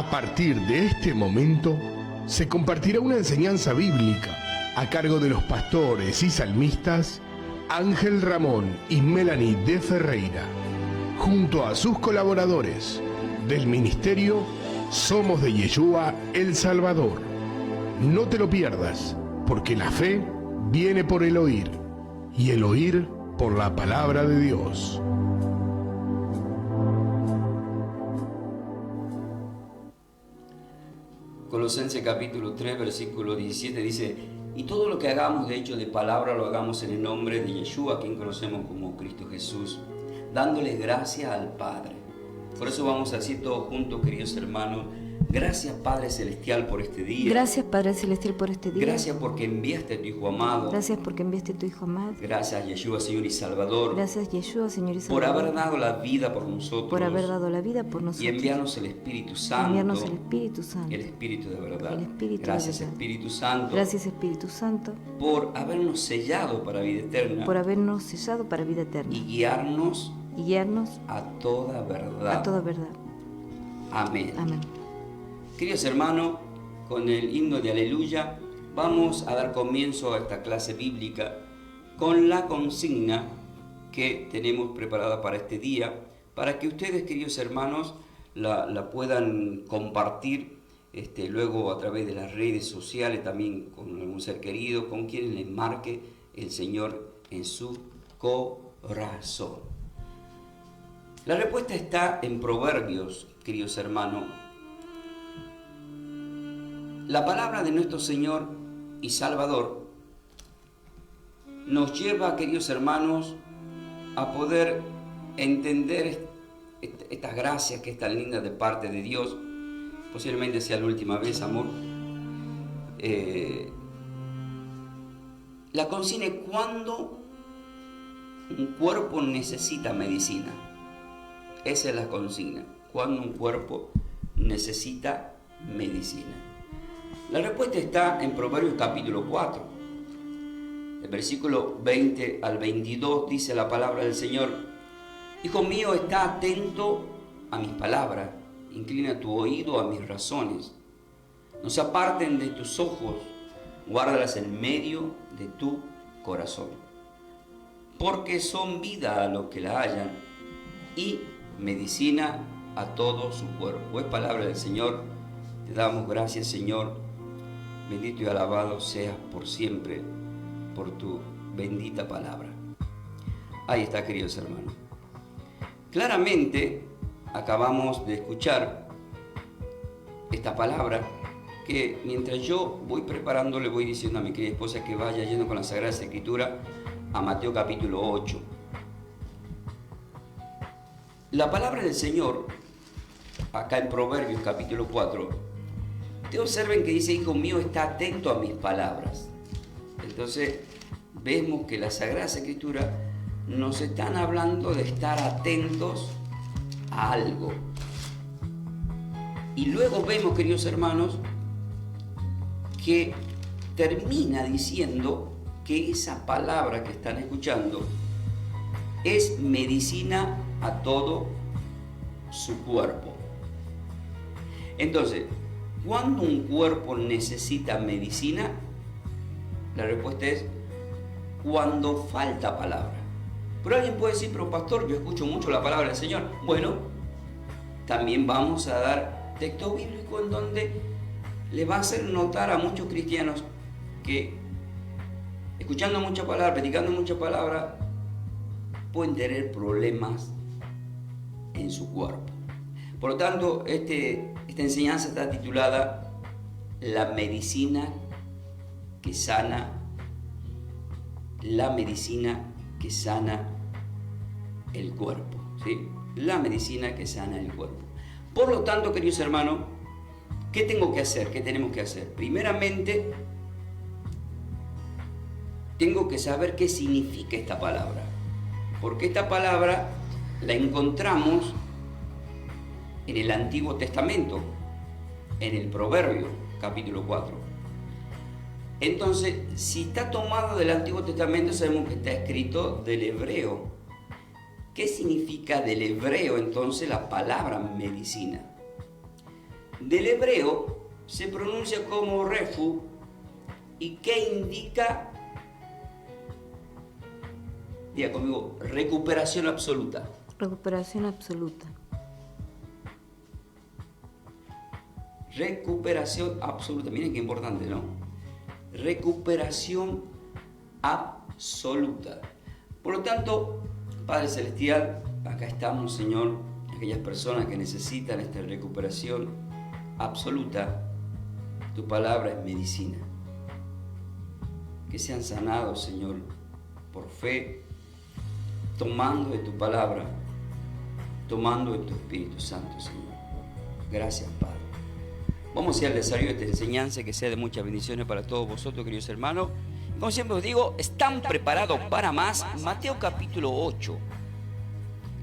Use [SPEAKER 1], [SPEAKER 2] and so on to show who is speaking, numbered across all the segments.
[SPEAKER 1] A partir de este momento, se compartirá una enseñanza bíblica a cargo de los pastores y salmistas Ángel Ramón y Melanie de Ferreira, junto a sus colaboradores del ministerio Somos de Yeshua El Salvador. No te lo pierdas, porque la fe viene por el oír, y el oír por la palabra de Dios.
[SPEAKER 2] Colosenses capítulo 3, versículo 17 dice: y todo lo que hagamos de hecho de palabra lo hagamos en el nombre de Yeshua, a quien conocemos como Cristo Jesús, dándole gracias al Padre. Por eso vamos a decir todos juntos, queridos hermanos: gracias Padre Celestial por este día.
[SPEAKER 3] Gracias Padre Celestial por este día.
[SPEAKER 2] Gracias porque enviaste a tu Hijo amado.
[SPEAKER 3] Gracias porque enviaste a tu Hijo amado.
[SPEAKER 2] Gracias Yeshua, Señor y Salvador.
[SPEAKER 3] Gracias Yeshua, Señor y
[SPEAKER 2] por
[SPEAKER 3] Salvador.
[SPEAKER 2] haber dado la vida por nosotros.
[SPEAKER 3] Por haber dado la vida por nosotros.
[SPEAKER 2] Y enviarnos el Espíritu Santo.
[SPEAKER 3] Enviarnos el Espíritu Santo.
[SPEAKER 2] El Espíritu de verdad.
[SPEAKER 3] El Espíritu
[SPEAKER 2] Gracias
[SPEAKER 3] de verdad.
[SPEAKER 2] Espíritu Santo.
[SPEAKER 3] Gracias Espíritu Santo.
[SPEAKER 2] Por habernos sellado para vida eterna.
[SPEAKER 3] Por habernos sellado para vida eterna.
[SPEAKER 2] Y guiarnos.
[SPEAKER 3] Y guiarnos
[SPEAKER 2] a toda verdad.
[SPEAKER 3] A toda verdad.
[SPEAKER 2] Amén.
[SPEAKER 3] Amén.
[SPEAKER 2] Queridos hermanos, con el himno de Aleluya vamos a dar comienzo a esta clase bíblica con la consigna que tenemos preparada para este día, para que ustedes, queridos hermanos, la puedan compartir luego a través de las redes sociales, también con algún ser querido, con quien les marque el Señor en su corazón. La respuesta está en Proverbios, queridos hermanos. La palabra de nuestro Señor y Salvador nos lleva, queridos hermanos, a poder entender estas gracias que es tan linda de parte de Dios. Posiblemente sea la última vez, amor. La consigna es cuando un cuerpo necesita medicina. Esa es la consigna. Cuando un cuerpo necesita medicina. La respuesta está en Proverbios capítulo 4. El versículo 20 al 22 dice la palabra del Señor: Hijo mío, está atento a mis palabras, inclina tu oído a mis razones. No se aparten de tus ojos, guárdalas en medio de tu corazón. Porque son vida a los que la hallan y medicina a todo su cuerpo. Es palabra del Señor. Te damos gracias, Señor. Bendito y alabado seas por siempre por tu bendita palabra. Ahí está, queridos hermanos. Claramente acabamos de escuchar esta palabra que mientras yo voy preparando le voy diciendo a mi querida esposa que vaya yendo con la Sagrada Escritura a Mateo capítulo 8. La palabra del Señor, acá en Proverbios capítulo 4, te observen que dice: hijo mío, está atento a mis palabras. Entonces vemos que la Sagrada Escritura nos están hablando de estar atentos a algo. Y luego vemos, queridos hermanos, que termina diciendo que esa palabra que están escuchando es medicina a todo su cuerpo. Entonces, ¿cuándo un cuerpo necesita medicina? La respuesta es cuando falta palabra. Pero alguien puede decir: pero pastor, yo escucho mucho la palabra del Señor. Bueno, también vamos a dar texto bíblico en donde le va a hacer notar a muchos cristianos que escuchando mucha palabra, predicando mucha palabra, pueden tener problemas en su cuerpo. Por lo tanto, esta enseñanza está titulada La medicina que sana, la medicina que sana el cuerpo, ¿sí? La medicina que sana el cuerpo. Por lo tanto, queridos hermanos, ¿qué tengo que hacer? ¿Qué tenemos que hacer? Primeramente, tengo que saber qué significa esta palabra, porque esta palabra la encontramos en el Antiguo Testamento, en el Proverbio, capítulo 4. Entonces, si está tomado del Antiguo Testamento, sabemos que está escrito del hebreo. ¿Qué significa del hebreo entonces la palabra medicina? del hebreo se pronuncia como refu y que indica, diga conmigo, recuperación absoluta.
[SPEAKER 3] Recuperación absoluta.
[SPEAKER 2] Recuperación absoluta. Miren qué importante, ¿no? Recuperación absoluta. Por lo tanto, Padre Celestial, acá estamos, Señor, aquellas personas que necesitan esta recuperación absoluta. Tu palabra es medicina. Que sean sanados, Señor, por fe, tomando de tu palabra, tomando de tu Espíritu Santo, Señor. Gracias, Padre. Vamos a ir al desarrollo de esta enseñanza, que sea de muchas bendiciones para todos vosotros, queridos hermanos. Como siempre os digo, ¿están preparados para más? Mateo capítulo 8.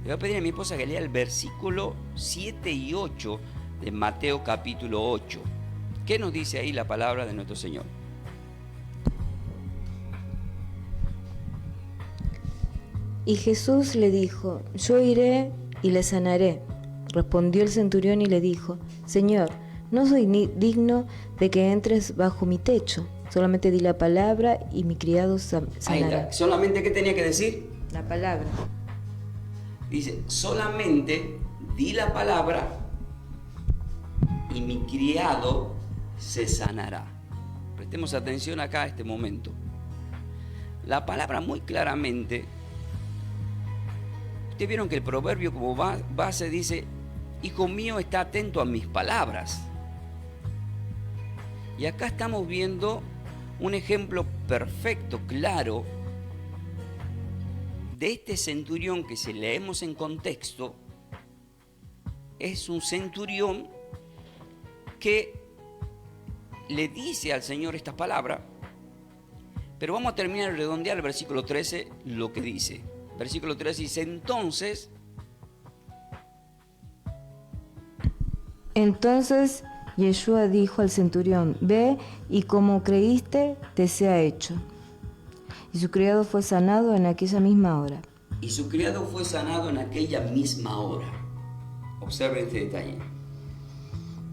[SPEAKER 2] Le voy a pedir a mi esposa que lea el versículo 7 y 8 de Mateo capítulo 8. ¿Qué nos dice ahí la palabra de nuestro Señor?
[SPEAKER 3] Y Jesús le dijo: yo iré y le sanaré. Respondió el centurión y le dijo: Señor, no soy digno de que entres bajo mi techo. Solamente di la palabra y mi criado
[SPEAKER 2] Ahí
[SPEAKER 3] sanará.
[SPEAKER 2] está. ¿Solamente qué tenía que decir?
[SPEAKER 3] La palabra.
[SPEAKER 2] Dice, solamente di la palabra y mi criado se sanará. Prestemos atención acá a este momento. La palabra muy claramente, ustedes vieron que el proverbio como base dice: hijo mío, está atento a mis palabras. Y acá estamos viendo un ejemplo perfecto, claro, de este centurión que, si leemos en contexto, es un centurión que le dice al Señor estas palabras. Pero vamos a terminar de redondear el versículo 13, lo que dice. Versículo 13 dice:
[SPEAKER 3] Entonces Yeshua dijo al centurión: ve y como creíste, te sea hecho. Y su criado fue sanado en aquella misma hora.
[SPEAKER 2] Y su criado fue sanado en aquella misma hora. Observen este detalle.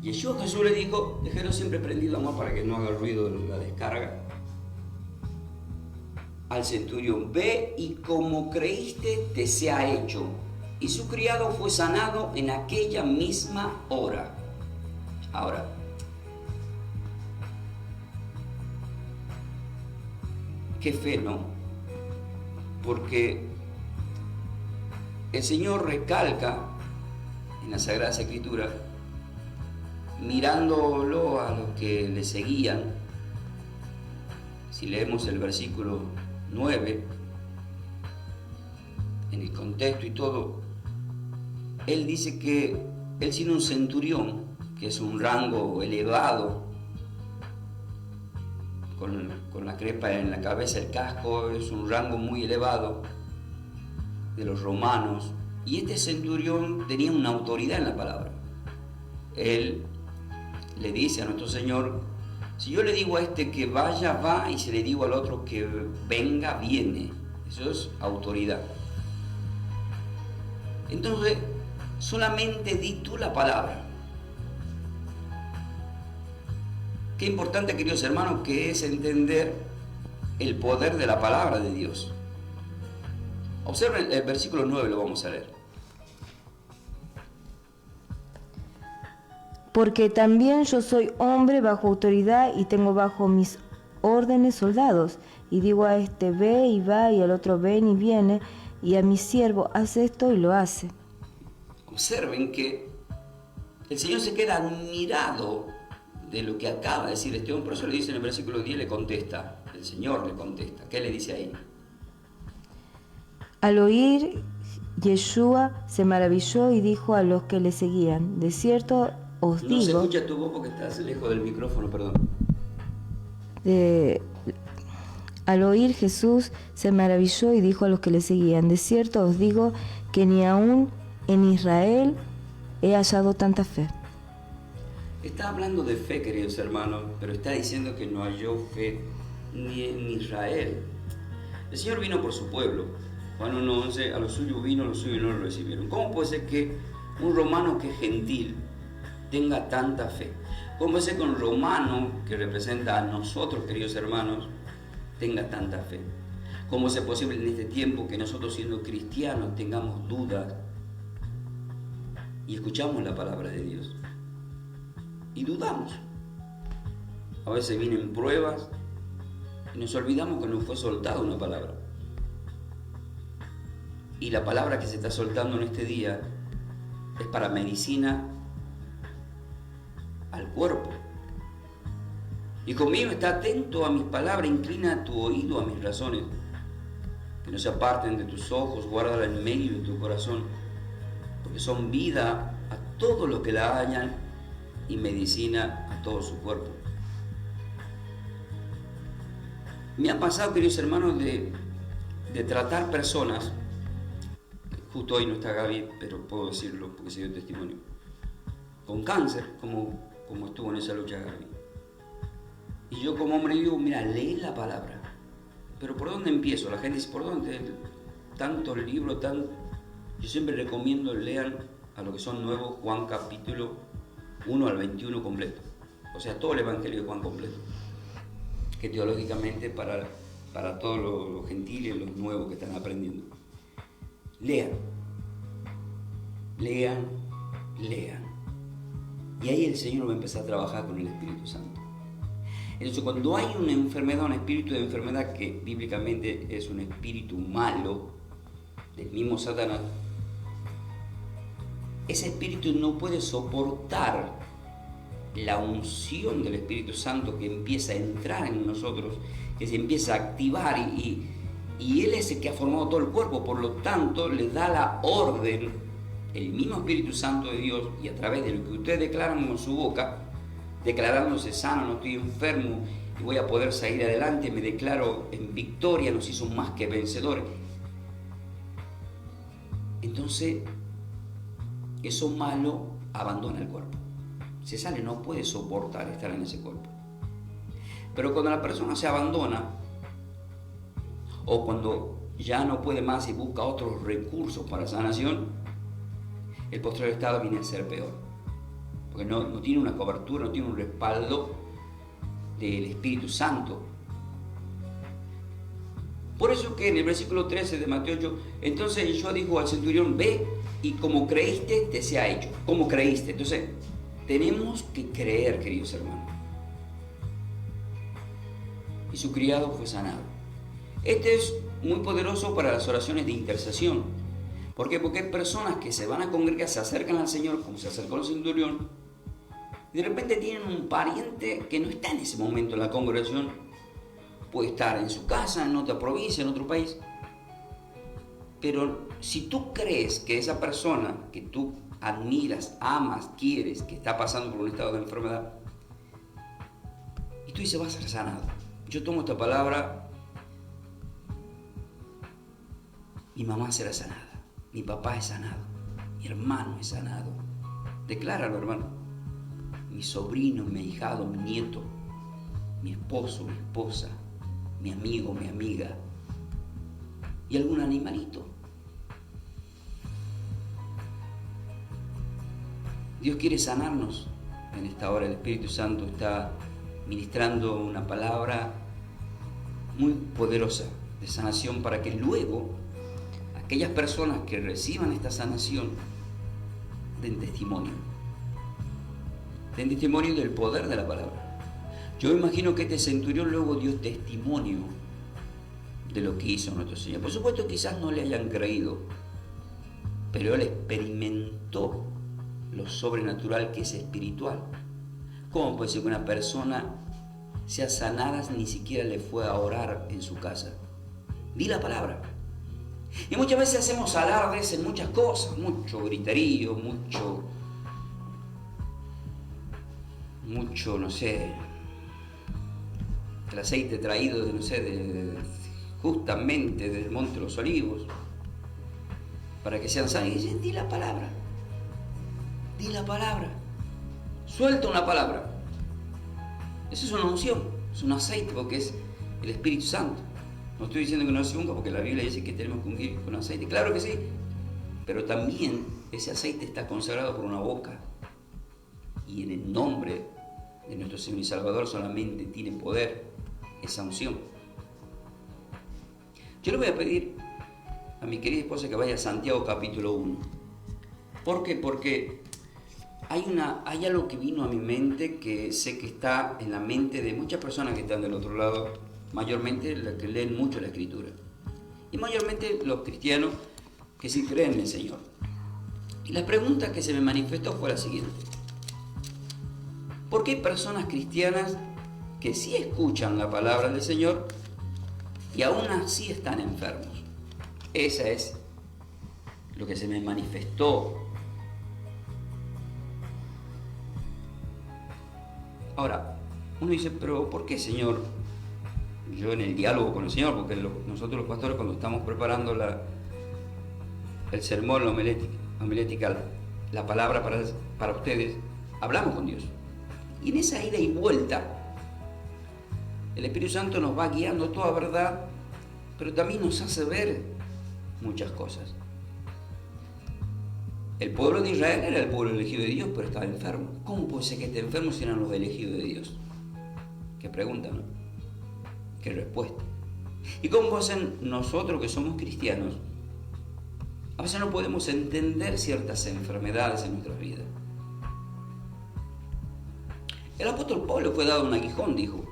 [SPEAKER 2] Yeshua Jesús le dijo, déjelo siempre prendido, amor, para que no haga ruido la descarga, al centurión: ve y como creíste, te sea hecho. Y su criado fue sanado en aquella misma hora. Ahora, qué fe, ¿no? Porque el Señor recalca en la Sagrada Escritura, mirándolo a los que le seguían. Si leemos el versículo 9, en el contexto y todo, él dice que él, siendo un centurión, que es un rango elevado, con la crepa en la cabeza, el casco, es un rango muy elevado de los romanos, y este centurión tenía una autoridad en la palabra. Él le dice a nuestro Señor: si yo le digo a este que vaya, va, y si le digo al otro que venga, viene. Eso es autoridad. Entonces, solamente di tú la palabra. Qué importante, queridos hermanos, que es entender el poder de la palabra de Dios. Observen el versículo 9, lo vamos a leer.
[SPEAKER 3] Porque también yo soy hombre bajo autoridad y tengo bajo mis órdenes soldados. Y digo a este: ve y va, y al otro: ven y viene, y a mi siervo: haz esto, y lo hace.
[SPEAKER 2] Observen que el Señor se queda admirado de lo que acaba de decir este hombre. Por eso le dice en el versículo 10, le contesta, el Señor le contesta. ¿Qué le dice ahí?
[SPEAKER 3] Al oír, Yeshua se maravilló y dijo a los que le seguían: de cierto os digo...
[SPEAKER 2] No se escucha tu voz porque estás lejos del micrófono, perdón.
[SPEAKER 3] Al oír, Jesús se maravilló y dijo a los que le seguían: de cierto os digo que ni aún en Israel he hallado tanta fe.
[SPEAKER 2] Está hablando de fe, queridos hermanos, pero está diciendo que no halló fe ni en Israel. El Señor vino por su pueblo. Juan 1:11, a los suyos vino, los suyos no lo recibieron. ¿Cómo puede ser que un romano que es gentil tenga tanta fe. Como ese con romano, que representa a nosotros, queridos hermanos, tenga tanta fe. ¿Cómo es posible en este tiempo que nosotros, siendo cristianos, tengamos dudas y escuchamos la palabra de Dios y dudamos? A veces vienen pruebas y nos olvidamos que nos fue soltada una palabra. Y la palabra que se está soltando en este día es para medicina al cuerpo. Y conmigo está atento a mis palabras, inclina tu oído a mis razones, que no se aparten de tus ojos, guárdala en medio de tu corazón, porque son vida a todos los que la hallan y medicina a todo su cuerpo. Me ha pasado, queridos hermanos, de tratar personas, justo hoy no está Gaby, pero puedo decirlo porque se dio testimonio, con cáncer, como estuvo en esa lucha Gaby. Y yo como hombre digo, mira, lee la palabra. Pero ¿por dónde empiezo? La gente dice, ¿por dónde? Tantos libros, Yo siempre recomiendo lean a lo que son nuevos Juan capítulo 1 al 21 completo. O sea, todo el Evangelio de Juan completo. Que teológicamente para todos los gentiles, los nuevos que están aprendiendo. Lean. Y ahí el Señor va a empezar a trabajar con el Espíritu Santo. Entonces, cuando hay una enfermedad, un espíritu de enfermedad que bíblicamente es un espíritu malo, del mismo Satanás, ese espíritu no puede soportar la unción del Espíritu Santo que empieza a entrar en nosotros, que se empieza a activar y Él es el que ha formado todo el cuerpo, por lo tanto le da la orden, el mismo Espíritu Santo de Dios, y a través de lo que ustedes declaran con su boca, declarándose sano, no estoy enfermo y voy a poder salir adelante, me declaro en victoria, nos hizo más que vencedores. Entonces, eso malo abandona el cuerpo. Se sale, no puede soportar estar en ese cuerpo. Pero cuando la persona se abandona, o cuando ya no puede más y busca otros recursos para sanación, el posterior estado viene a ser peor. Porque no tiene una cobertura, no tiene un respaldo del Espíritu Santo. Por eso que en el versículo 13 de Mateo 8, entonces Yeshua dijo al centurión, ve y como creíste te sea hecho. Como creíste. Entonces, tenemos que creer, queridos hermanos. Y su criado fue sanado. Este es muy poderoso para las oraciones de intercesión. ¿Por qué? Porque hay personas que se van a congregar, se acercan al Señor, como se acercó el centurión, y de repente tienen un pariente que no está en ese momento en la congregación, puede estar en su casa, en otra provincia, en otro país. Pero si tú crees que esa persona que tú admiras, amas, quieres, que está pasando por un estado de enfermedad, y tú dices, va a ser sanado. Yo tomo esta palabra, mi mamá será sanada. Mi papá es sanado, mi hermano es sanado. Decláralo, hermano. Mi sobrino, mi ahijado, mi nieto, mi esposo, mi esposa, mi amigo, mi amiga y algún animalito. Dios quiere sanarnos en esta hora. El Espíritu Santo está ministrando una palabra muy poderosa de sanación para que luego aquellas personas que reciban esta sanación den testimonio del poder de la palabra. Yo imagino que este centurión luego dio testimonio de lo que hizo nuestro Señor. Por supuesto, quizás no le hayan creído, pero él experimentó lo sobrenatural que es espiritual. ¿Cómo puede ser que una persona sea sanada ni siquiera le fue a orar en su casa? Di la palabra. Y muchas veces hacemos alardes en muchas cosas, mucho griterío, mucho, no sé, el aceite traído justamente del Monte de los Olivos, para que sean sanos. Y dicen, di la palabra, suelta una palabra. Eso es una unción, es un aceite porque es el Espíritu Santo. No estoy diciendo que no se unga porque la Biblia dice que tenemos que ungir con aceite. Claro que sí, pero también ese aceite está consagrado por una boca y en el nombre de nuestro Señor y Salvador solamente tiene poder esa unción. Yo le voy a pedir a mi querida esposa que vaya a Santiago capítulo 1. ¿Por qué? Porque hay algo que vino a mi mente que sé que está en la mente de muchas personas que están del otro lado, mayormente las que leen mucho la Escritura. Y mayormente los cristianos que sí creen en el Señor. Y la pregunta que se me manifestó fue la siguiente. ¿Por qué hay personas cristianas que sí escuchan la palabra del Señor y aún así están enfermos? Esa es lo que se me manifestó. Ahora, uno dice, pero ¿por qué, Señor? Yo en el diálogo con el Señor, porque nosotros los pastores cuando estamos preparando el sermón, la homilética, la palabra para ustedes, hablamos con Dios. Y en esa ida y vuelta, el Espíritu Santo nos va guiando toda verdad, pero también nos hace ver muchas cosas. El pueblo de Israel era el pueblo elegido de Dios, pero estaba enfermo. ¿Cómo puede ser que esté enfermo si eran los elegidos de Dios? Qué pregunta, ¿no? Qué respuesta. ¿Y cómo puede ser nosotros que somos cristianos? A veces no podemos entender ciertas enfermedades en nuestras vidas. El apóstol Pablo fue dado un aguijón, dijo,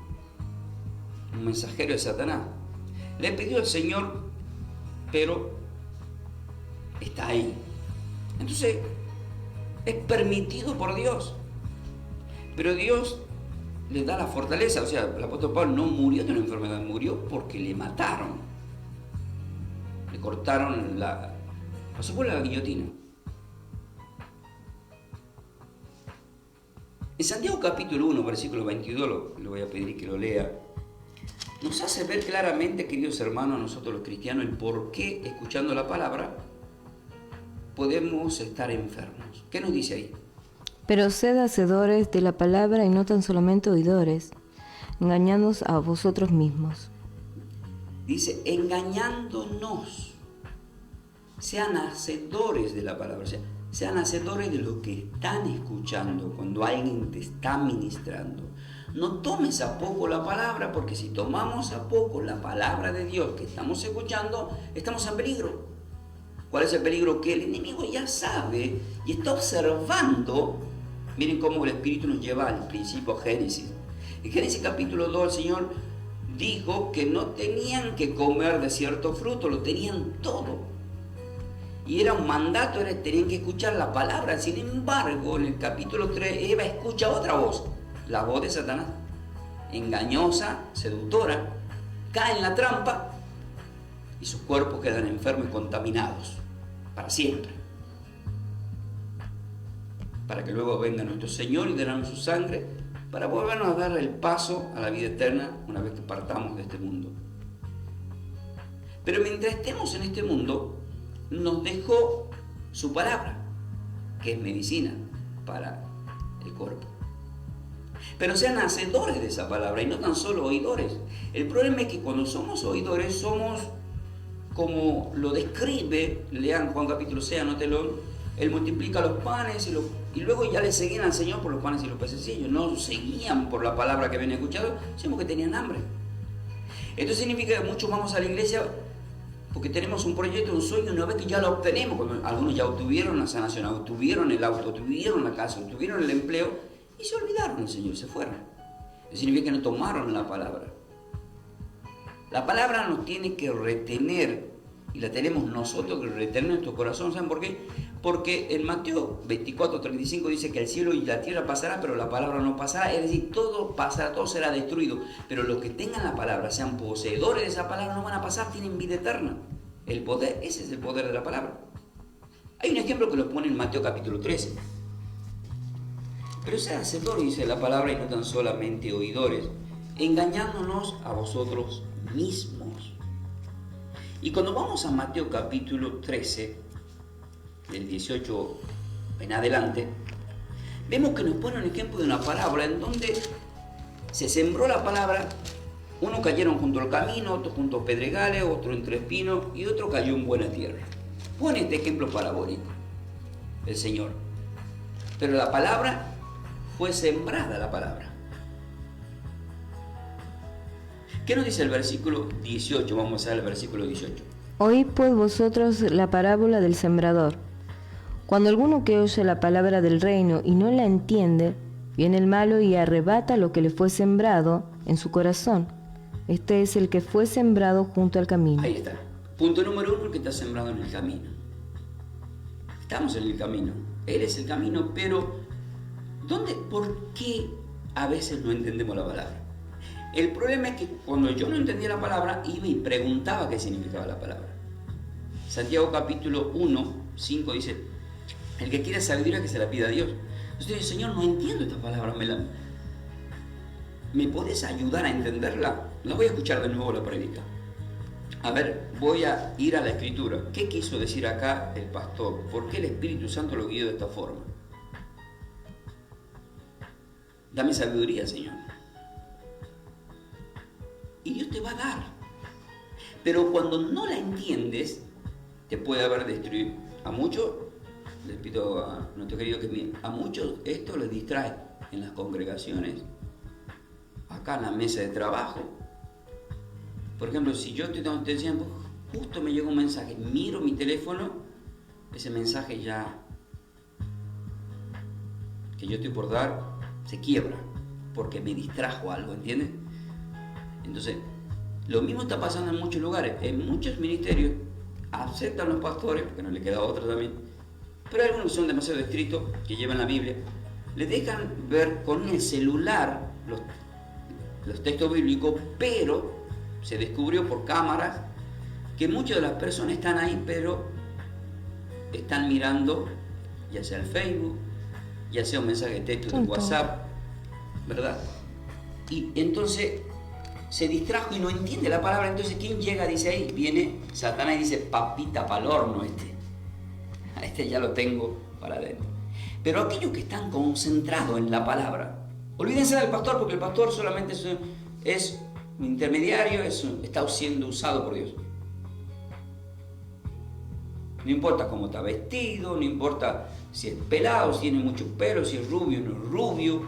[SPEAKER 2] un mensajero de Satanás. Le pidió al Señor, pero está ahí. Entonces, es permitido por Dios. Pero Dios le da la fortaleza. O sea, el apóstol Pablo no murió de una enfermedad, murió porque le mataron. Le cortaron pasó por la guillotina. En Santiago capítulo 1, versículo 22, le voy a pedir que lo lea, nos hace ver claramente, queridos hermanos, nosotros los cristianos, el por qué, escuchando la palabra, podemos estar enfermos. ¿Qué nos dice ahí?
[SPEAKER 3] Pero sed hacedores de la palabra y no tan solamente oidores, engañándoos a vosotros mismos.
[SPEAKER 2] Dice, engañándonos. Sean hacedores de la palabra, o sea, sean hacedores de lo que están escuchando cuando alguien te está ministrando. No tomes a poco la palabra, porque si tomamos a poco la palabra de Dios que estamos escuchando, estamos en peligro. ¿Cuál es el peligro? Que el enemigo ya sabe y está observando. Miren cómo el Espíritu nos lleva al principio a Génesis. En Génesis capítulo 2 el Señor dijo que no tenían que comer de cierto fruto, lo tenían todo. Y era un mandato, tenían que escuchar la palabra. Sin embargo, en el capítulo 3, Eva escucha otra voz, la voz de Satanás, engañosa, seductora, cae en la trampa y sus cuerpos quedan enfermos y contaminados para siempre. Para que luego venga nuestro Señor y derrame su sangre para volvernos a dar el paso a la vida eterna una vez que partamos de este mundo. Pero mientras estemos en este mundo, nos dejó su palabra, que es medicina para el cuerpo. Pero sean hacedores de esa palabra y no tan solo oidores. El problema es que cuando somos oidores somos como lo describe, lean Juan capítulo 6, anótelo, Él multiplica los panes y luego ya le seguían al Señor por los panes y los pececillos. No seguían por la palabra que habían escuchado, sino que tenían hambre. Esto significa que muchos vamos a la iglesia porque tenemos un proyecto, un sueño, una vez que ya lo obtenemos, cuando algunos ya obtuvieron la sanación, obtuvieron el auto, obtuvieron la casa, obtuvieron el empleo, y se olvidaron del Señor, se fueron. Eso significa que no tomaron la palabra. La palabra nos tiene que retener, y la tenemos nosotros que retener en nuestro corazón. ¿Saben por qué? Porque en Mateo 24:35 dice que el cielo y la tierra pasará, pero la palabra no pasará. Es decir, todo pasará, todo será destruido. Pero los que tengan la palabra, sean poseedores de esa palabra, no van a pasar, tienen vida eterna. El poder, ese es el poder de la palabra. Hay un ejemplo que lo pone en Mateo capítulo 13. Pero sean hacedores, dice la palabra, y no tan solamente oidores, engañándonos a vosotros mismos. Y cuando vamos a Mateo capítulo 13, del 18 en adelante, vemos que nos pone un ejemplo de una parábola en donde se sembró la palabra, unos cayeron junto al camino, otros junto a pedregales, otro entre espinos y otro cayó en buena tierra. Pone este ejemplo parabólico el Señor. Pero la palabra fue sembrada la palabra. ¿Qué nos dice el versículo 18? Vamos a ver el versículo 18.
[SPEAKER 3] Oíd pues vosotros la parábola del sembrador. Cuando alguno que oye la palabra del reino y no la entiende, viene el malo y arrebata lo que le fue sembrado en su corazón. Este es el que fue sembrado junto al camino.
[SPEAKER 2] Ahí está. Punto número 1, el que está sembrado en el camino. Estamos en el camino. Él es el camino, pero ¿por qué a veces no entendemos la palabra? El problema es que cuando yo no entendía la palabra, iba y preguntaba qué significaba la palabra. Santiago capítulo 1, 5 dice, el que quiera sabiduría que se la pida a Dios. Entonces yo digo, Señor, no entiendo esta palabra, ¿me podés ayudar a entenderla? La voy a escuchar de nuevo la prédica. A ver, voy a ir a la Escritura. ¿Qué quiso decir acá el pastor? ¿Por qué el Espíritu Santo lo guió de esta forma? Dame sabiduría, Señor. Y Dios te va a dar. Pero cuando no la entiendes, te puede haber destruido. A muchos, les pido a nuestro querido que miren, a muchos esto les distrae en las congregaciones, acá en la mesa de trabajo. Por ejemplo, si yo te enseñando, justo me llega un mensaje, miro mi teléfono, ese mensaje ya que yo estoy por dar se quiebra porque me distrajo algo, ¿entiendes? Entonces, lo mismo está pasando en muchos lugares, en muchos ministerios aceptan los pastores, porque no le queda otra también, pero hay algunos que son demasiado estrictos, que llevan la Biblia, le dejan ver con el celular los textos bíblicos, pero se descubrió por cámaras que muchas de las personas están ahí, pero están mirando ya sea el Facebook, ya sea un mensaje de texto de WhatsApp, ¿verdad? Y entonces se distrajo y no entiende la palabra. Entonces, ¿quién llega? Dice ahí, viene Satanás y dice, papita pa'l horno a este ya lo tengo para adentro. Pero aquellos que están concentrados en la palabra, olvídense del pastor, porque el pastor solamente es un intermediario, está siendo usado por Dios. No importa cómo está vestido, no importa si es pelado, si tiene mucho pelo, si es rubio o no es rubio,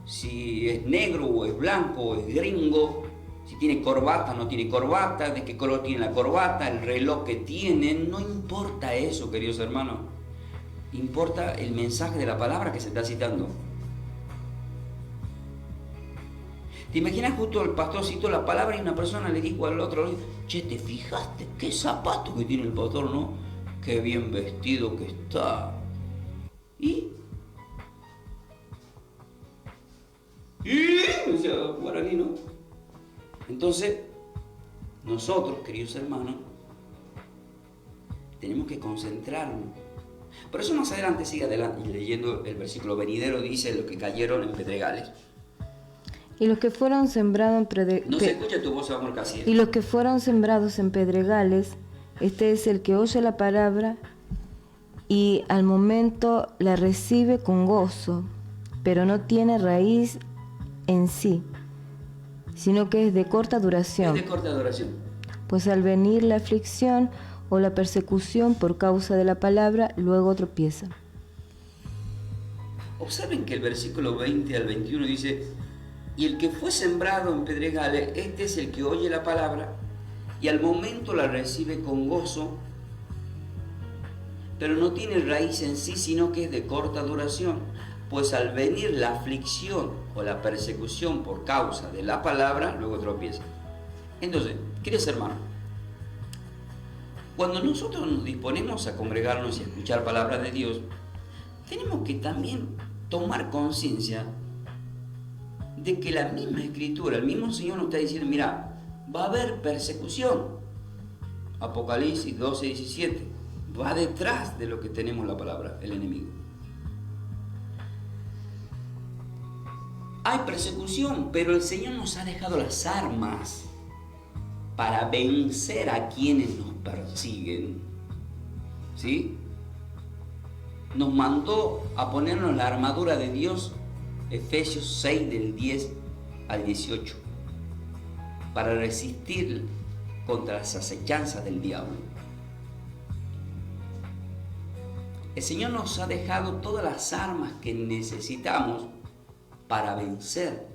[SPEAKER 2] si es negro o es blanco o es gringo, si tiene corbata o no tiene corbata, de qué color tiene la corbata, el reloj que tiene, no importa eso, queridos hermanos. Importa el mensaje de la palabra que se está citando. ¿Te imaginas justo el pastor citó la palabra y una persona le dijo al otro, che, ¿te fijaste qué zapato que tiene el pastor, no? Qué bien vestido que está. ¿Y? O sea, guaraní, ¿no? Entonces, nosotros, queridos hermanos, tenemos que concentrarnos. Por eso más adelante, sigue adelante, leyendo el versículo venidero, dice los que cayeron en pedregales.
[SPEAKER 3] Y los que fueron sembrados en
[SPEAKER 2] No se escucha tu voz, amor, casi.
[SPEAKER 3] Y los que fueron sembrados en pedregales, este es el que oye la palabra y al momento la recibe con gozo, pero no tiene raíz en sí, sino que es de corta duración.
[SPEAKER 2] Es de corta duración.
[SPEAKER 3] Pues al venir la aflicción o la persecución por causa de la palabra, luego tropieza.
[SPEAKER 2] Observen que el versículo 20 al 21 dice, y el que fue sembrado en pedregales, este es el que oye la palabra y al momento la recibe con gozo, pero no tiene raíz en sí, sino que es de corta duración. Pues al venir la aflicción o la persecución por causa de la palabra, luego tropieza. Entonces, queridos hermanos, cuando nosotros nos disponemos a congregarnos y a escuchar palabra de Dios, tenemos que también tomar conciencia de que la misma Escritura, el mismo Señor nos está diciendo, mira, va a haber persecución. Apocalipsis 12, 17. Va detrás de lo que tenemos la palabra, el enemigo. Hay persecución, pero el Señor nos ha dejado las armas para vencer a quienes nos persiguen. ¿Sí? Nos mandó a ponernos la armadura de Dios, Efesios 6 del 10 al 18, para resistir contra las acechanzas del diablo. El Señor nos ha dejado todas las armas que necesitamos para vencer.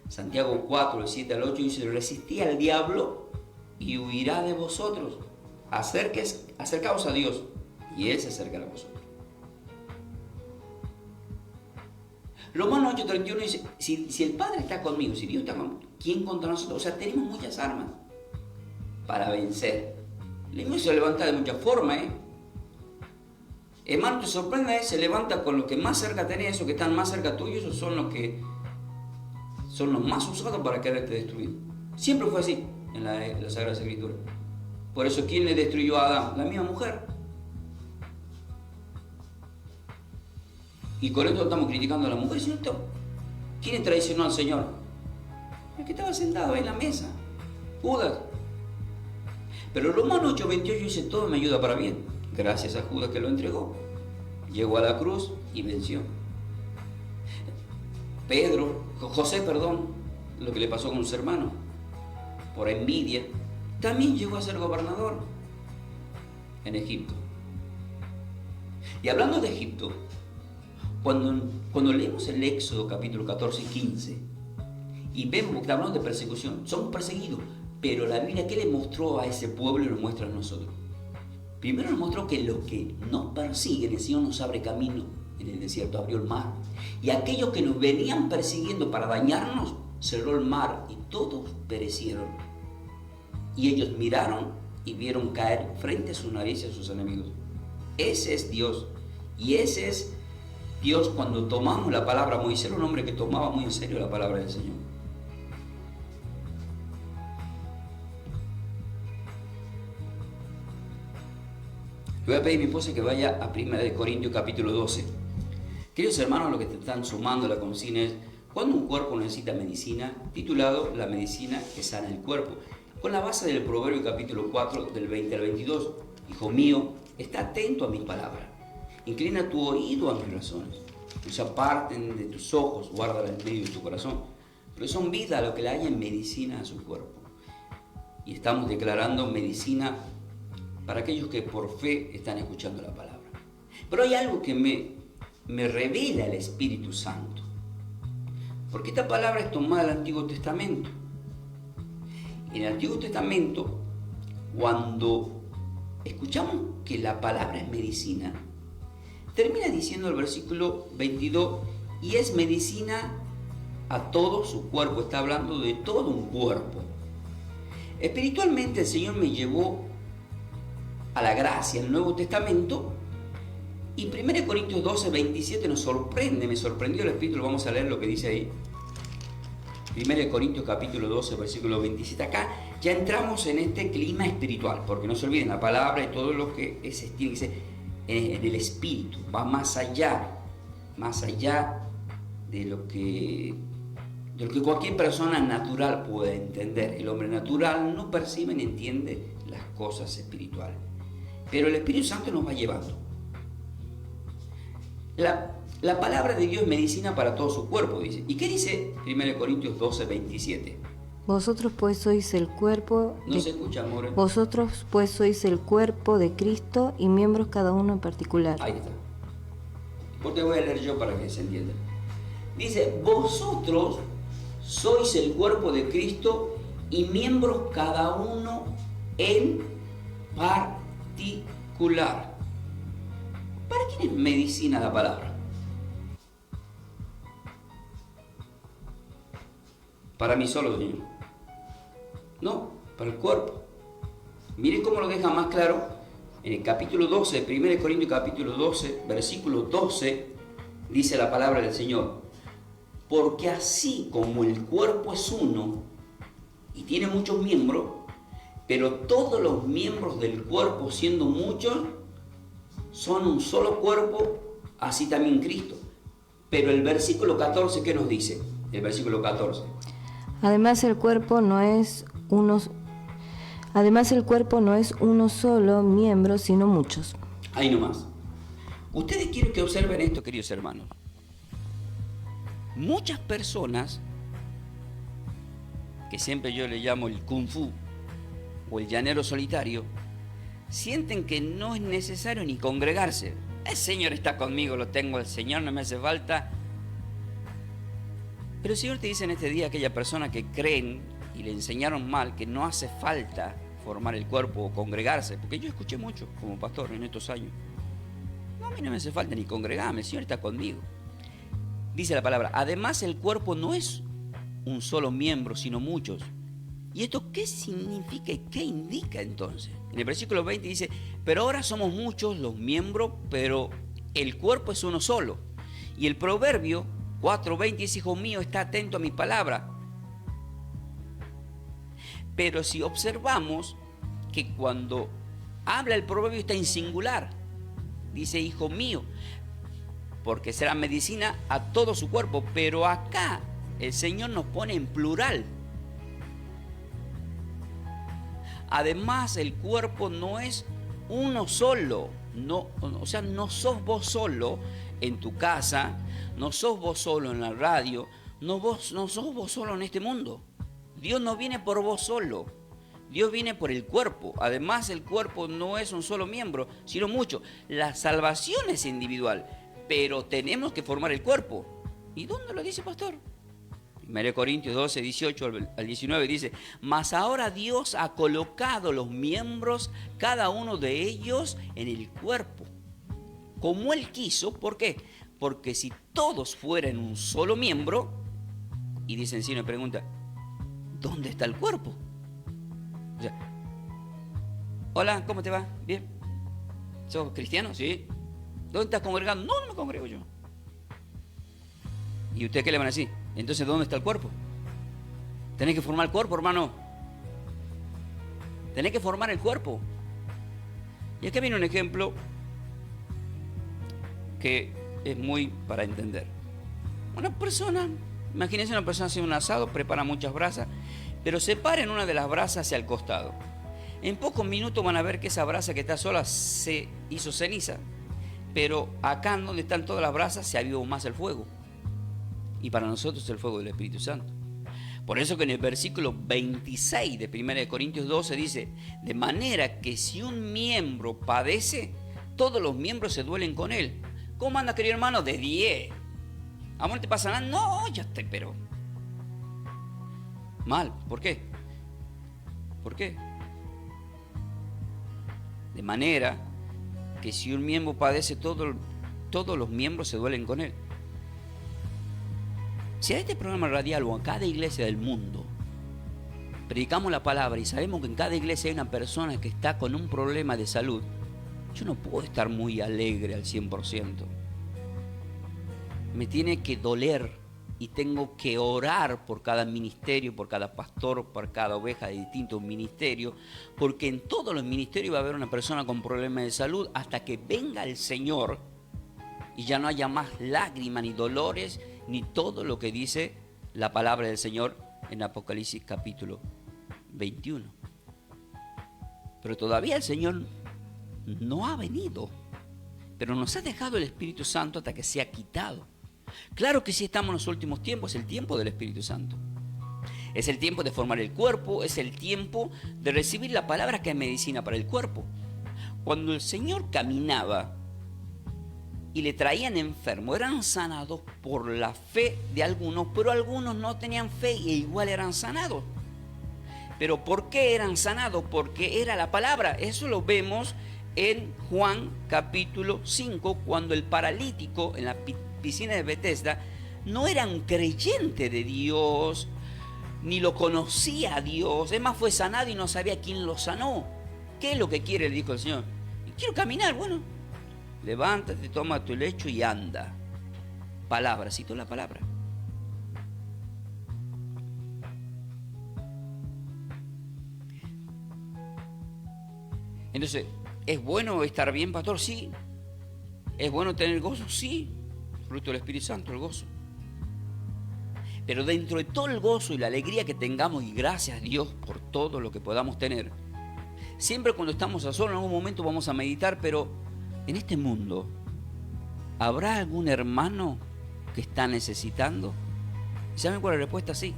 [SPEAKER 2] Santiago 4, del 7 al 8 dice: resistid al diablo y huirá de vosotros. Acercaos a Dios y Él se acercará a vosotros. Romanos 8:31 dice: si el Padre está conmigo, si Dios está conmigo, ¿quién contra nosotros? O sea, tenemos muchas armas para vencer. El enemigo se levanta de muchas formas, Hermano, te sorprende, se levanta con los que más cerca tenés, esos que están más cerca tuyo, esos son los que son los más usados para quererte destruir. Siempre fue así en la Sagrada Escritura. Por eso, ¿quién le destruyó a Adán? La misma mujer. Y con esto estamos criticando a la mujer. ¿Quién traicionó al Señor? El que estaba sentado ahí en la mesa, Judas. Pero Romanos 8:28 dice: todo me ayuda para bien, gracias a Judas que lo entregó. Llegó a la cruz y venció. José, lo que le pasó con sus hermanos, por envidia, también llegó a ser gobernador en Egipto. Y hablando de Egipto, cuando leemos el Éxodo capítulo 14 y 15 y vemos que está hablando de persecución, son perseguidos, pero la Biblia, ¿qué le mostró a ese pueblo y nos muestra a nosotros? Primero nos mostró que los que nos persiguen, el Señor nos abre camino en el desierto, abrió el mar. Y aquellos que nos venían persiguiendo para dañarnos, cerró el mar y todos perecieron. Y ellos miraron y vieron caer frente a su nariz a sus enemigos. Ese es Dios. Y ese es Dios cuando tomamos la palabra. Moisés era un hombre que tomaba muy en serio la palabra del Señor. Le voy a pedir a mi esposa que vaya a 1 Corintios capítulo 12. Queridos hermanos, lo que te están sumando la consigna es: ¿cuándo un cuerpo necesita medicina? Titulado La medicina que sana el cuerpo, con la base del Proverbio capítulo 4 del 20 al 22. Hijo mío, está atento a mis palabras, inclina tu oído a mis razones, no se aparten de tus ojos, guárdala en medio de tu corazón, porque son vida lo que le haya en medicina a su cuerpo. Y estamos declarando medicina para aquellos que por fe están escuchando la palabra. Pero hay algo que me revela el Espíritu Santo, porque esta palabra es tomada del Antiguo Testamento. En el Antiguo Testamento, cuando escuchamos que la palabra es medicina, termina diciendo el versículo 22: y es medicina a todo su cuerpo. Está hablando de todo un cuerpo. Espiritualmente el Señor me llevó a la gracia, el Nuevo Testamento, y 1 Corintios 12, 27 me sorprendió el Espíritu. Vamos a leer lo que dice ahí. 1 Corintios capítulo 12, versículo 27. Acá ya entramos en este clima espiritual, porque no se olviden, la palabra y todo lo que tiene que ser en el Espíritu, va más allá de lo que cualquier persona natural puede entender. El hombre natural no percibe ni entiende las cosas espirituales, pero el Espíritu Santo nos va llevando. La palabra de Dios es medicina para todo su cuerpo, dice. ¿Y qué dice 1 Corintios 12, 27?
[SPEAKER 3] Vosotros pues sois el cuerpo...
[SPEAKER 2] No se escucha, amor.
[SPEAKER 3] Vosotros pues sois el cuerpo de Cristo y miembros cada uno en particular.
[SPEAKER 2] Ahí está. Porque voy a leer yo para que se entienda. Dice: vosotros sois el cuerpo de Cristo y miembros cada uno en particular. ¿Para quién es medicina la palabra? Para mí solo, Señor. No, para el cuerpo. Miren cómo lo deja más claro en el capítulo 12, 1 Corintios capítulo 12, versículo 12, dice la palabra del Señor: porque así como el cuerpo es uno y tiene muchos miembros, pero todos los miembros del cuerpo, siendo muchos, son un solo cuerpo, así también Cristo. Pero el versículo 14, ¿qué nos dice? El versículo 14.
[SPEAKER 3] Además el cuerpo no es uno solo miembro, sino muchos.
[SPEAKER 2] Ahí nomás. Ustedes quiero que observen esto, queridos hermanos. Muchas personas, que siempre yo le llamo el kung fu o el llanero solitario, sienten que no es necesario ni congregarse. El Señor está conmigo, lo tengo al Señor, no me hace falta. Pero el Señor te dice en este día a aquella persona que creen y le enseñaron mal que no hace falta formar el cuerpo o congregarse, porque yo escuché mucho como pastor en estos años. No, a mí no me hace falta ni congregarme, el Señor está conmigo. Dice la palabra, además el cuerpo no es un solo miembro, sino muchos. ¿Y esto qué significa y qué indica entonces? En el versículo 20 dice, pero ahora somos muchos los miembros, pero el cuerpo es uno solo. Y el proverbio 4:20 dice, hijo mío, está atento a mi palabra. Pero si observamos que cuando habla el proverbio está en singular, dice hijo mío, porque será medicina a todo su cuerpo, pero acá el Señor nos pone en plural. Además, el cuerpo no es uno solo, no, o sea, no sos vos solo en tu casa, no sos vos solo en la radio, no sos vos solo en este mundo. Dios no viene por vos solo, Dios viene por el cuerpo. Además, el cuerpo no es un solo miembro, sino muchos. La salvación es individual, pero tenemos que formar el cuerpo. ¿Y dónde lo dice, pastor? 1 Corintios 12, 18 al 19 dice, mas ahora Dios ha colocado los miembros, cada uno de ellos, en el cuerpo, como Él quiso. ¿Por qué? Porque si todos fueran un solo miembro, y dice encima, me pregunta, ¿dónde está el cuerpo? O sea, hola, ¿cómo te va? ¿Bien? ¿Sos cristiano? Sí. ¿Dónde estás congregando? No, no me congrego yo. ¿Y ustedes qué le van a decir? Entonces, ¿dónde está el cuerpo? Tenés que formar el cuerpo, hermano. Tenés que formar el cuerpo. Y aquí viene un ejemplo que es muy para entender. Una persona, imagínense una persona haciendo un asado, prepara muchas brasas, pero separen una de las brasas hacia el costado. En pocos minutos van a ver que esa brasa que está sola se hizo ceniza, pero acá donde están todas las brasas se avivó más el fuego. Y para nosotros es el fuego del Espíritu Santo. Por eso que en el versículo 26 de 1 Corintios 12 dice, de manera que si un miembro padece, todos los miembros se duelen con él. ¿Cómo anda, querido hermano? De 10. ¿A vos no te pasa nada? No, ya estoy, pero mal. ¿Por qué? ¿Por qué? De manera que si un miembro padece, todos los miembros se duelen con él. Si a este programa radial o a cada iglesia del mundo predicamos la palabra y sabemos que en cada iglesia hay una persona que está con un problema de salud, yo no puedo estar muy alegre al 100%. Me tiene que doler y tengo que orar por cada ministerio, por cada pastor, por cada oveja de distintos ministerios, porque en todos los ministerios va a haber una persona con problemas de salud hasta que venga el Señor y ya no haya más lágrimas ni dolores ni todo lo que dice la palabra del Señor en Apocalipsis capítulo 21. Pero todavía el Señor no ha venido, pero nos ha dejado el Espíritu Santo hasta que sea quitado. Claro que sí, estamos en los últimos tiempos, es el tiempo del Espíritu Santo. Es el tiempo de formar el cuerpo, es el tiempo de recibir la palabra que es medicina para el cuerpo. Cuando el Señor caminaba y le traían enfermos, eran sanados por la fe de algunos, pero algunos no tenían fe e igual eran sanados. ¿Pero por qué eran sanados? Porque era la palabra. Eso lo vemos en Juan capítulo 5, cuando el paralítico en la piscina de Bethesda no era un creyente de Dios, ni lo conocía a Dios. Es más, fue sanado y no sabía quién lo sanó. ¿Qué es lo que quiere? Le dijo el Señor. Quiero caminar. Bueno, levántate, toma tu lecho y anda. Palabra, citó la palabra. Entonces, ¿es bueno estar bien, pastor? Sí. ¿Es bueno tener gozo? Sí. Fruto del Espíritu Santo, el gozo. Pero dentro de todo el gozo y la alegría que tengamos, y gracias a Dios por todo lo que podamos tener, siempre cuando estamos a solas en algún momento vamos a meditar, pero en este mundo, ¿habrá algún hermano que está necesitando? ¿Saben cuál es la respuesta? Sí.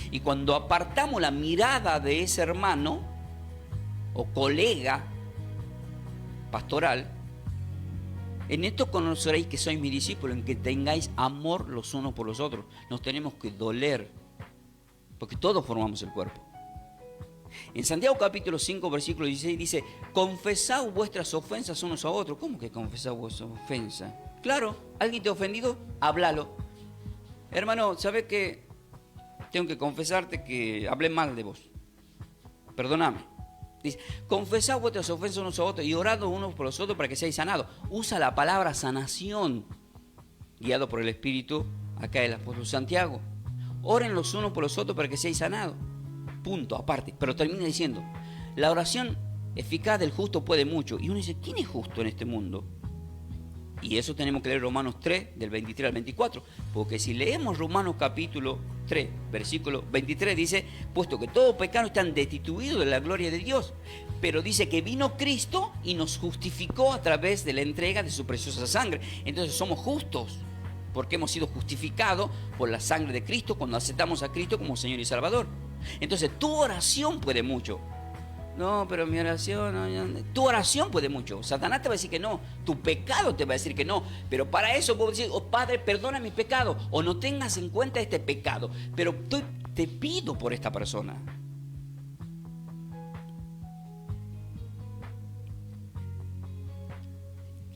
[SPEAKER 2] Y cuando apartamos la mirada de ese hermano o colega pastoral En esto conoceréis que sois mis discípulos, en que tengáis amor los unos por los otros. Nos tenemos que doler, porque todos formamos el cuerpo. En Santiago capítulo 5, versículo 16 dice, confesad vuestras ofensas unos a otros. ¿Cómo que confesad vuestras ofensas? Claro, alguien te ha ofendido, háblalo. Hermano, ¿sabes qué? Tengo que confesarte que hablé mal de vos. Perdóname. Dice, confesad vuestras ofensas unos a otros y orad unos por los otros para que seáis sanados. Usa la palabra sanación, guiado por el Espíritu, acá el apóstol Santiago. Oren los unos por los otros para que seáis sanados. Punto, aparte. Pero termina diciendo, la oración eficaz del justo puede mucho. Y uno dice, ¿quién es justo en este mundo? Y eso tenemos que leer Romanos 3, del 23 al 24. Porque si leemos Romanos capítulo 3, versículo 23, dice, puesto que todo pecado están destituidos de la gloria de Dios. Pero dice que vino Cristo y nos justificó a través de la entrega de su preciosa sangre. Entonces somos justos, porque hemos sido justificados por la sangre de Cristo cuando aceptamos a Cristo como Señor y Salvador. Entonces tu oración puede mucho. No, pero mi oración, tu oración puede mucho. Satanás te va a decir que no, tu pecado te va a decir que no. Pero para eso puedo decir, oh Padre, perdona mi pecado, o no tengas en cuenta este pecado, pero te pido por esta persona.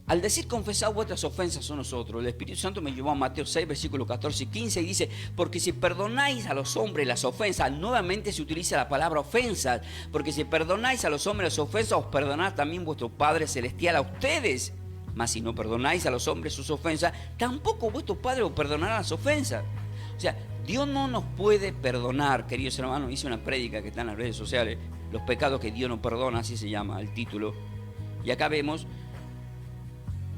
[SPEAKER 2] Al decir confesad vuestras ofensas a nosotros, el Espíritu Santo me llevó a Mateo 6, versículos 14 y 15 y dice, porque si perdonáis a los hombres las ofensas, nuevamente se utiliza la palabra ofensas, porque si perdonáis a los hombres las ofensas, os perdonará también vuestro Padre Celestial a ustedes. Mas si no perdonáis a los hombres sus ofensas, tampoco vuestro Padre os perdonará las ofensas. O sea, Dios no nos puede perdonar, queridos hermanos. Hice una prédica que está en las redes sociales, los pecados que Dios no perdona, así se llama el título. Y acá vemos,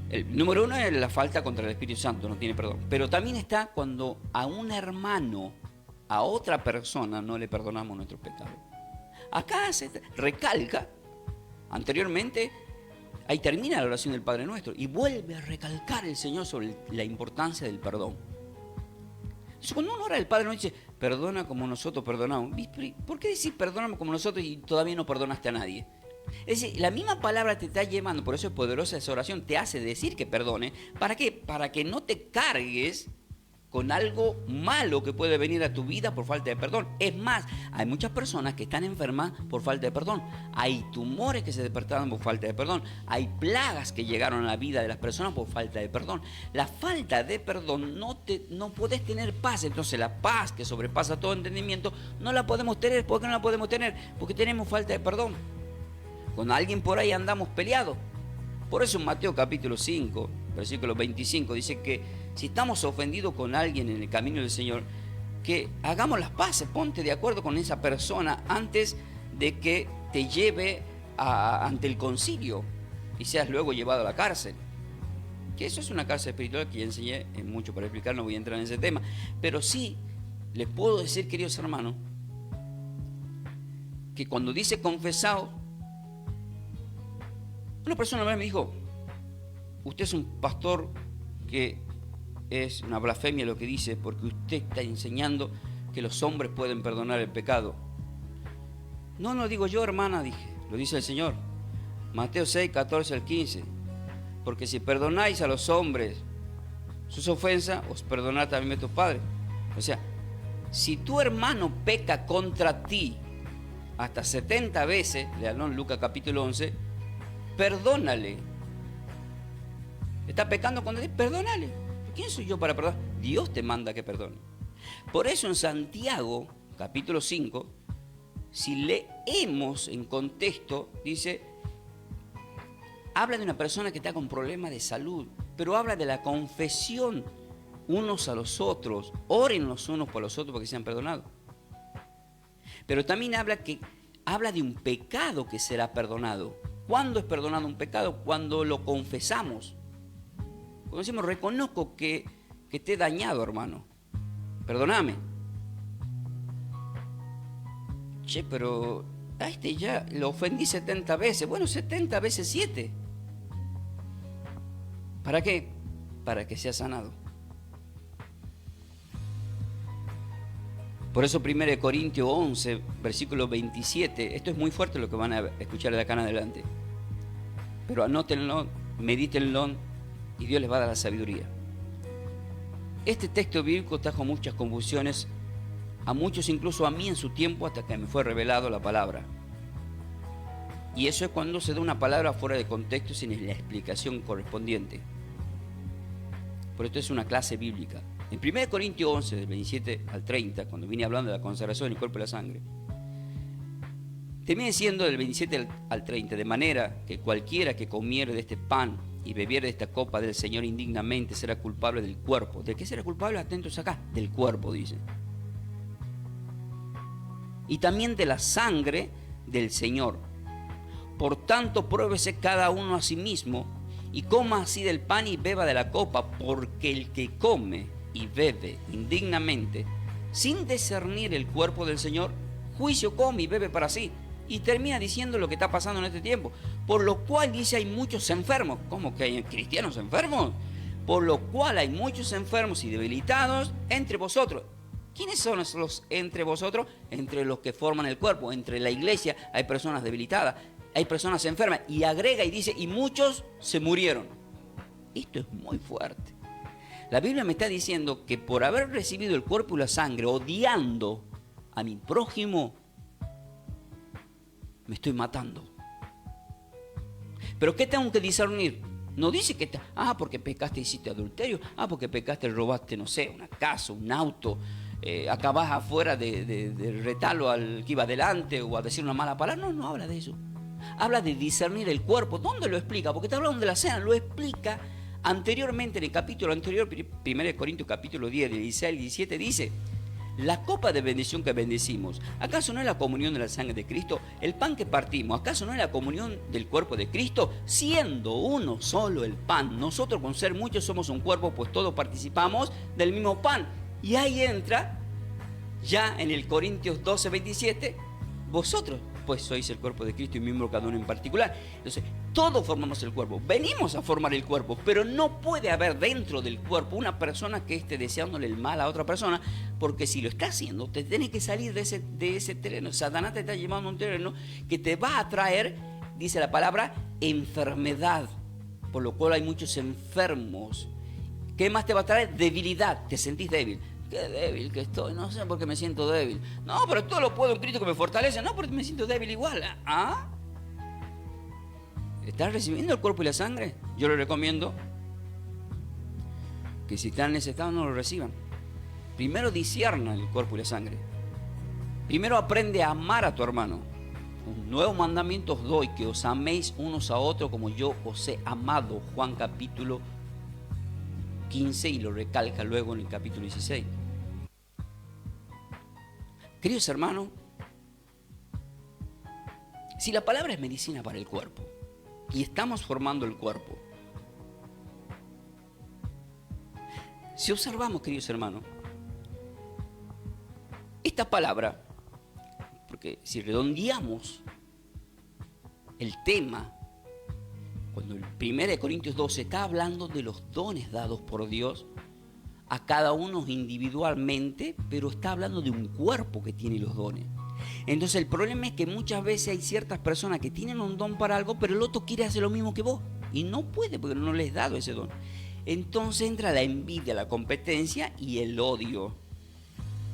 [SPEAKER 2] el número uno es la falta contra el Espíritu Santo, no tiene perdón. Pero también está cuando a un hermano, a otra persona, no le perdonamos nuestros pecados. Acá se recalca, anteriormente, ahí termina la oración del Padre Nuestro y vuelve a recalcar el Señor sobre la importancia del perdón. Entonces, cuando uno ora el Padre Nuestro dice, perdona como nosotros perdonamos. ¿Por qué decir perdóname como nosotros y todavía no perdonaste a nadie? Es decir, la misma palabra te está llevando, por eso es poderosa esa oración, te hace decir que perdone. ¿Para qué? Para que no te cargues con algo malo que puede venir a tu vida por falta de perdón. Es más, hay muchas personas que están enfermas por falta de perdón. Hay tumores que se despertaron por falta de perdón. Hay plagas que llegaron a la vida de las personas por falta de perdón. La falta de perdón no puedes tener paz. Entonces la paz que sobrepasa todo entendimiento no la podemos tener. ¿Por qué no la podemos tener? Porque tenemos falta de perdón. Con alguien por ahí andamos peleados. Por eso en Mateo capítulo 5, versículo 25, dice que si estamos ofendidos con alguien en el camino del Señor, que hagamos las paces, ponte de acuerdo con esa persona antes de que te lleve ante el concilio y seas luego llevado a la cárcel. Que eso es una cárcel espiritual que ya enseñé mucho para explicar, no voy a entrar en ese tema. Pero sí, les puedo decir, queridos hermanos, que cuando dice confesado, una persona me dijo, usted es un pastor que es una blasfemia lo que dice, porque usted está enseñando que los hombres pueden perdonar el pecado. No lo digo yo, hermana, dije, lo dice el Señor. Mateo 6, 14 al 15. Porque si perdonáis a los hombres sus ofensas, os perdonará también tu Padre. O sea, si tu hermano peca contra ti hasta 70 veces, léalo en Lucas capítulo 11, perdónale. Está pecando contra ti, perdónale. ¿Quién soy yo para perdonar? Dios te manda que perdone. Por eso en Santiago, capítulo 5, si leemos en contexto, dice, habla de una persona que está con problemas de salud, pero habla de la confesión unos a los otros. Oren los unos por los otros para que sean perdonados. Pero también habla de un pecado que será perdonado. ¿Cuándo es perdonado un pecado? Cuando lo confesamos. Cuando decimos, reconozco que te he dañado, hermano. Perdóname. Che, pero a este ya lo ofendí 70 veces. Bueno, 70 veces 7. ¿Para qué? Para que sea sanado. Por eso 1 Corintios 11, versículo 27. Esto es muy fuerte lo que van a escuchar de acá en adelante. Pero anótenlo, medítenlo y Dios les va a dar la sabiduría. Este texto bíblico trajo muchas confusiones a muchos, incluso a mí en su tiempo, hasta que me fue revelado la palabra. Y eso es cuando se da una palabra fuera de contexto sin la explicación correspondiente. Por esto es una clase bíblica. En 1 Corintios 11, del 27 al 30, cuando vine hablando de la consagración del cuerpo y la sangre, termina diciendo del 27 al 30, de manera que cualquiera que comiere de este pan y bebiere de esta copa del Señor indignamente será culpable del cuerpo. ¿De qué será culpable? Atentos acá, del cuerpo, dice. Y también de la sangre del Señor. Por tanto, pruébese cada uno a sí mismo y coma así del pan y beba de la copa, porque el que come y bebe indignamente, sin discernir el cuerpo del Señor, juicio come y bebe para sí. Y termina diciendo lo que está pasando en este tiempo. Por lo cual dice, hay muchos enfermos. ¿Cómo que hay cristianos enfermos? Por lo cual hay muchos enfermos y debilitados entre vosotros. ¿Quiénes son los entre vosotros? Entre los que forman el cuerpo. Entre la iglesia hay personas debilitadas, hay personas enfermas. Y agrega y dice, y muchos se murieron. Esto es muy fuerte. La Biblia me está diciendo que por haber recibido el cuerpo y la sangre, odiando a mi prójimo, me estoy matando. ¿Pero qué tengo que discernir? No dice que, porque pecaste, hiciste adulterio, porque pecaste, robaste, no sé, una casa, un auto, acabás afuera de retarlo al que iba adelante o a decir una mala palabra. No habla de eso. Habla de discernir el cuerpo. ¿Dónde lo explica? Porque está hablando de la cena, lo explica anteriormente, en el capítulo anterior, 1 Corintios capítulo 10, 16 al 17, dice: la copa de bendición que bendecimos, ¿acaso no es la comunión de la sangre de Cristo? El pan que partimos, ¿acaso no es la comunión del cuerpo de Cristo? Siendo uno solo el pan, nosotros con ser muchos somos un cuerpo, pues todos participamos del mismo pan. Y ahí entra, ya en el Corintios 12, 27, vosotros pues sois el cuerpo de Cristo y miembro cada uno en particular. Entonces, todos formamos el cuerpo, venimos a formar el cuerpo, pero no puede haber dentro del cuerpo una persona que esté deseándole el mal a otra persona, porque si lo está haciendo, te tienes que salir de ese terreno. Satanás te está llevando a un terreno que te va a traer, dice la palabra, enfermedad, por lo cual hay muchos enfermos. ¿Qué más te va a traer? Debilidad, te sentís débil. Qué débil que estoy, no sé por qué me siento débil. No, pero todo lo puedo en Cristo que me fortalece. No, pero me siento débil igual. ¿Estás recibiendo el cuerpo y la sangre? Yo les recomiendo que si están en ese estado no lo reciban. Primero discierna el cuerpo y la sangre. Primero aprende a amar a tu hermano. Un nuevo mandamiento os doy, que os améis unos a otros como yo os he amado. Juan capítulo 15, y lo recalca luego en el capítulo 16. Queridos hermanos, si la palabra es medicina para el cuerpo y estamos formando el cuerpo, si observamos, queridos hermanos, esta palabra, porque si redondeamos el tema, cuando el 1 Corintios 12 está hablando de los dones dados por Dios a cada uno individualmente, pero está hablando de un cuerpo que tiene los dones. Entonces el problema es que muchas veces hay ciertas personas que tienen un don para algo, pero el otro quiere hacer lo mismo que vos y no puede porque no les has dado ese don. Entonces entra la envidia, la competencia y el odio.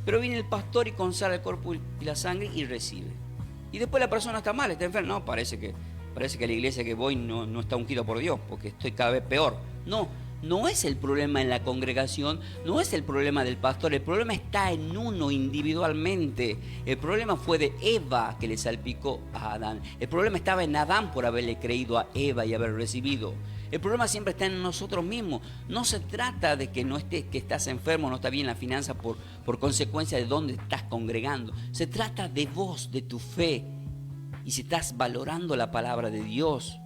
[SPEAKER 2] Pero viene el pastor y consagra el cuerpo y la sangre y recibe. Y después la persona está mal, está enferma. No, parece que la iglesia que voy no está ungida por Dios, porque estoy cada vez peor. No es el problema en la congregación, no es el problema del pastor, el problema está en uno individualmente. El problema fue de Eva que le salpicó a Adán. El problema estaba en Adán por haberle creído a Eva y haber recibido. El problema siempre está en nosotros mismos. No se trata de que que estás enfermo, no está bien la finanza por consecuencia de dónde estás congregando. Se trata de vos, de tu fe. Y si estás valorando la palabra de Dios.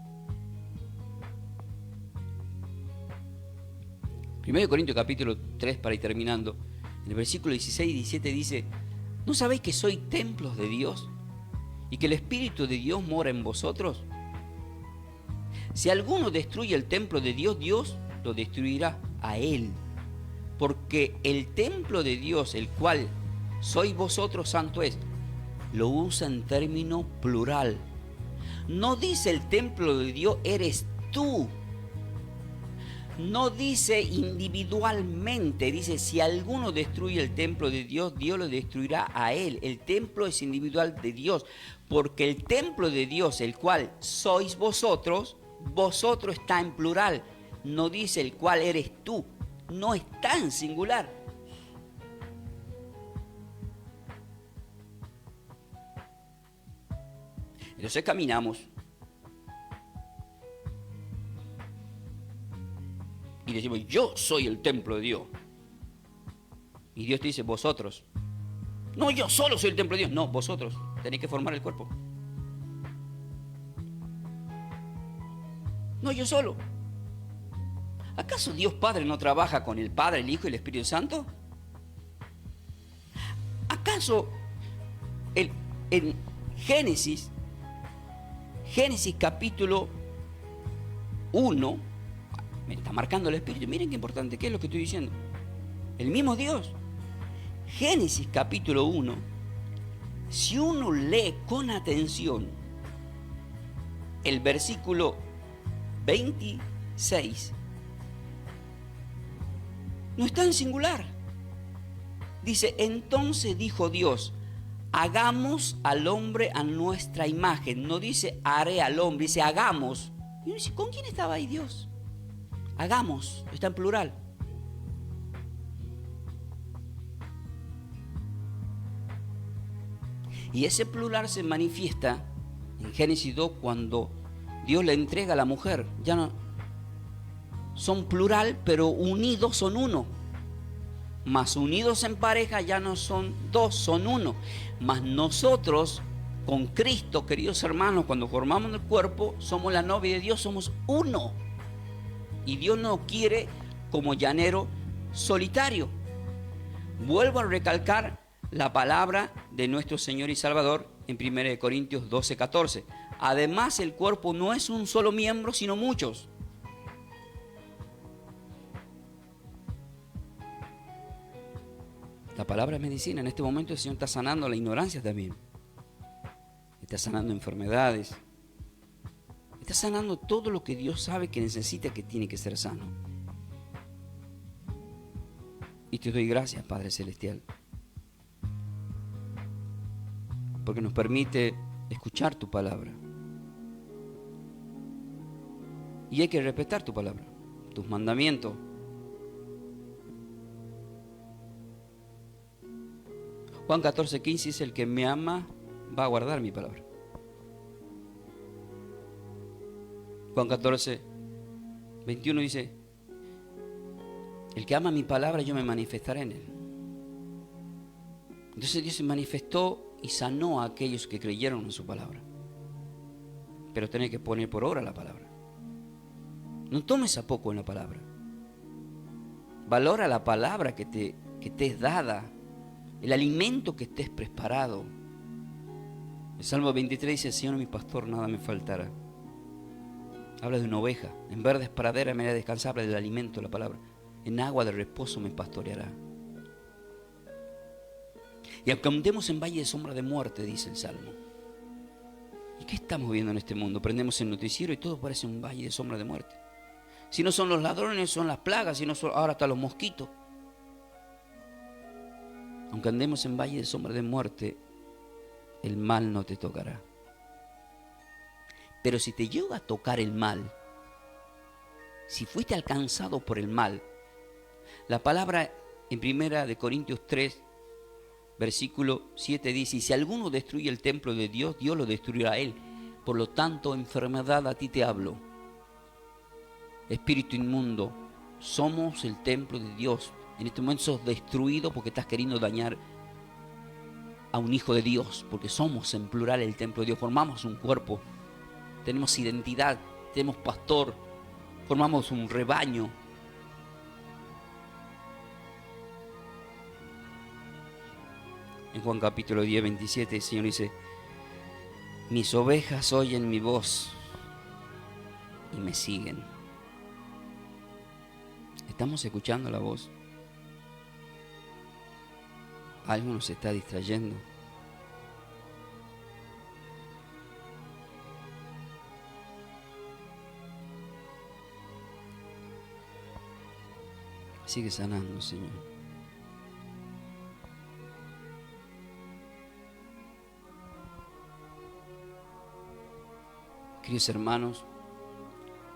[SPEAKER 2] 1 Corintios capítulo 3, para ir terminando, en el versículo 16 y 17 dice: ¿no sabéis que sois templos de Dios y que el Espíritu de Dios mora en vosotros? Si alguno destruye el templo de Dios, Dios lo destruirá a él. Porque el templo de Dios, el cual sois vosotros, santo es. Lo usa en término plural. No dice el templo de Dios eres tú. No dice individualmente, dice si alguno destruye el templo de Dios, Dios lo destruirá a él. El templo es individual de Dios, porque el templo de Dios, el cual sois vosotros, vosotros está en plural. No dice el cual eres tú, no está en singular. Entonces caminamos y decimos, yo soy el templo de Dios. Y Dios te dice, vosotros. No, yo solo soy el templo de Dios. No, vosotros tenéis que formar el cuerpo. No, yo solo. ¿Acaso Dios Padre no trabaja con el Padre, el Hijo y el Espíritu Santo? ¿Acaso en Génesis capítulo 1, me está marcando el Espíritu, miren qué importante, ¿qué es lo que estoy diciendo? El mismo Dios. Génesis capítulo 1, si uno lee con atención el versículo 26, no está en singular. Dice, entonces dijo Dios, hagamos al hombre a nuestra imagen. No dice haré al hombre, dice hagamos. Y uno dice, ¿con quién estaba ahí Dios? Hagamos, está en plural. Y ese plural se manifiesta en Génesis 2 cuando Dios le entrega a la mujer. Ya no son plural, pero unidos son uno. Mas unidos en pareja ya no son dos, son uno. Mas nosotros con Cristo, queridos hermanos, cuando formamos el cuerpo, somos la novia de Dios, somos uno. Y Dios no quiere como llanero solitario. Vuelvo a recalcar la palabra de nuestro Señor y Salvador en 1 Corintios 12:14. Además, el cuerpo no es un solo miembro, sino muchos. La palabra es medicina. En este momento el Señor está sanando la ignorancia también. Está sanando enfermedades. Está sanando todo lo que Dios sabe que necesita, que tiene que ser sano. Y te doy gracias, Padre Celestial, porque nos permite escuchar tu palabra. Y hay que respetar tu palabra, tus mandamientos. Juan 14:15 dice, el que me ama va a guardar mi palabra. Juan 14:21 dice, el que ama mi palabra, yo me manifestaré en él. Entonces Dios se manifestó y sanó a aquellos que creyeron en su palabra. Pero tenés que poner por obra la palabra. No tomes a poco en la palabra. Valora la palabra que te es dada, el alimento que estés preparado. El Salmo 23 dice, Señor mi pastor, nada me faltará. Habla de una oveja, en verdes praderas me hará descansar, habla del alimento de la palabra. En agua de reposo me pastoreará. Y aunque andemos en valle de sombra de muerte, dice el Salmo. ¿Y qué estamos viendo en este mundo? Prendemos el noticiero y todo parece un valle de sombra de muerte. Si no son los ladrones, son las plagas, si no son, ahora hasta los mosquitos. Aunque andemos en valle de sombra de muerte, el mal no te tocará. Pero si te llega a tocar el mal, si fuiste alcanzado por el mal, la palabra en 1 Corintios 3, versículo 7 dice, y si alguno destruye el templo de Dios, Dios lo destruirá a él. Por lo tanto, enfermedad, a ti te hablo. Espíritu inmundo, somos el templo de Dios. En este momento sos destruido porque estás queriendo dañar a un hijo de Dios, porque somos en plural el templo de Dios, formamos un cuerpo, tenemos identidad, tenemos pastor, formamos un rebaño. En Juan capítulo 10, 27, el Señor dice, mis ovejas oyen mi voz y me siguen. ¿Estamos escuchando la voz? Algo nos está distrayendo. Sigue sanando, Señor. Queridos hermanos,